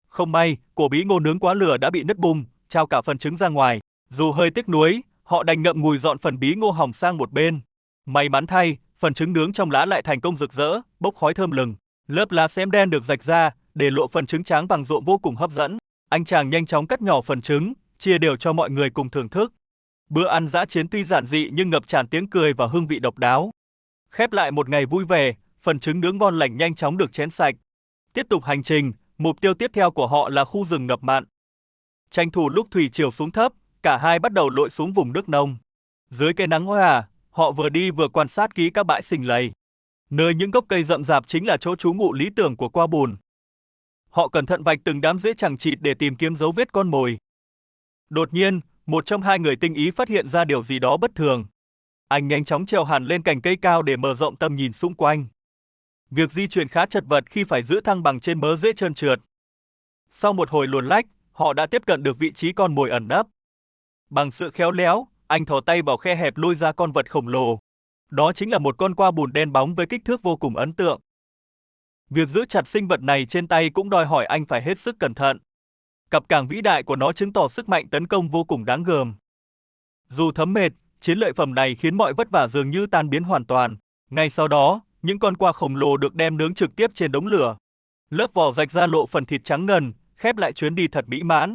A: Không may, cổ bí ngô nướng quá lửa đã bị nứt bung, trao cả phần trứng ra ngoài. Dù hơi tiếc nuối, họ đành ngậm ngùi dọn phần bí ngô hỏng sang một bên. May mắn thay, phần trứng nướng trong lá lại thành công rực rỡ, bốc khói thơm lừng. Lớp lá xém đen được rạch ra, để lộ phần trứng trắng vàng rộm vô cùng hấp dẫn. Anh chàng nhanh chóng cắt nhỏ phần trứng, chia đều cho mọi người cùng thưởng thức. Bữa ăn dã chiến tuy giản dị nhưng ngập tràn tiếng cười và hương vị độc đáo. Khép lại một ngày vui vẻ, phần trứng nướng ngon lành nhanh chóng được chén sạch. Tiếp tục hành trình, mục tiêu tiếp theo của họ là khu rừng ngập mặn. Tranh thủ lúc thủy chiều xuống thấp, cả hai bắt đầu lội xuống vùng nước nông. Dưới cái nắng hòa, họ vừa đi vừa quan sát kỹ các bãi sình lầy. Nơi những gốc cây rậm rạp chính là chỗ trú ngụ lý tưởng của Qua Bùn. Họ cẩn thận vạch từng đám rễ chằng chịt để tìm kiếm dấu vết con mồi. Đột nhiên, một trong hai người tinh ý phát hiện ra điều gì đó bất thường. Anh nhanh chóng trèo hẳn lên cành cây cao để mở rộng tầm nhìn xung quanh. Việc di chuyển khá chật vật khi phải giữ thăng bằng trên mớ rễ trơn trượt. Sau một hồi luồn lách, họ đã tiếp cận được vị trí con mồi ẩn nấp. Bằng sự khéo léo, anh thò tay vào khe hẹp lôi ra con vật khổng lồ. Đó chính là một con qua bùn đen bóng với kích thước vô cùng ấn tượng. Việc giữ chặt sinh vật này trên tay cũng đòi hỏi anh phải hết sức cẩn thận. Cặp càng vĩ đại của nó chứng tỏ sức mạnh tấn công vô cùng đáng gờm. Dù thấm mệt, chiến lợi phẩm này khiến mọi vất vả dường như tan biến hoàn toàn. Ngay sau đó, những con qua khổng lồ được đem nướng trực tiếp trên đống lửa. Lớp vỏ rạch ra lộ phần thịt trắng ngần, khép lại chuyến đi thật mỹ mãn.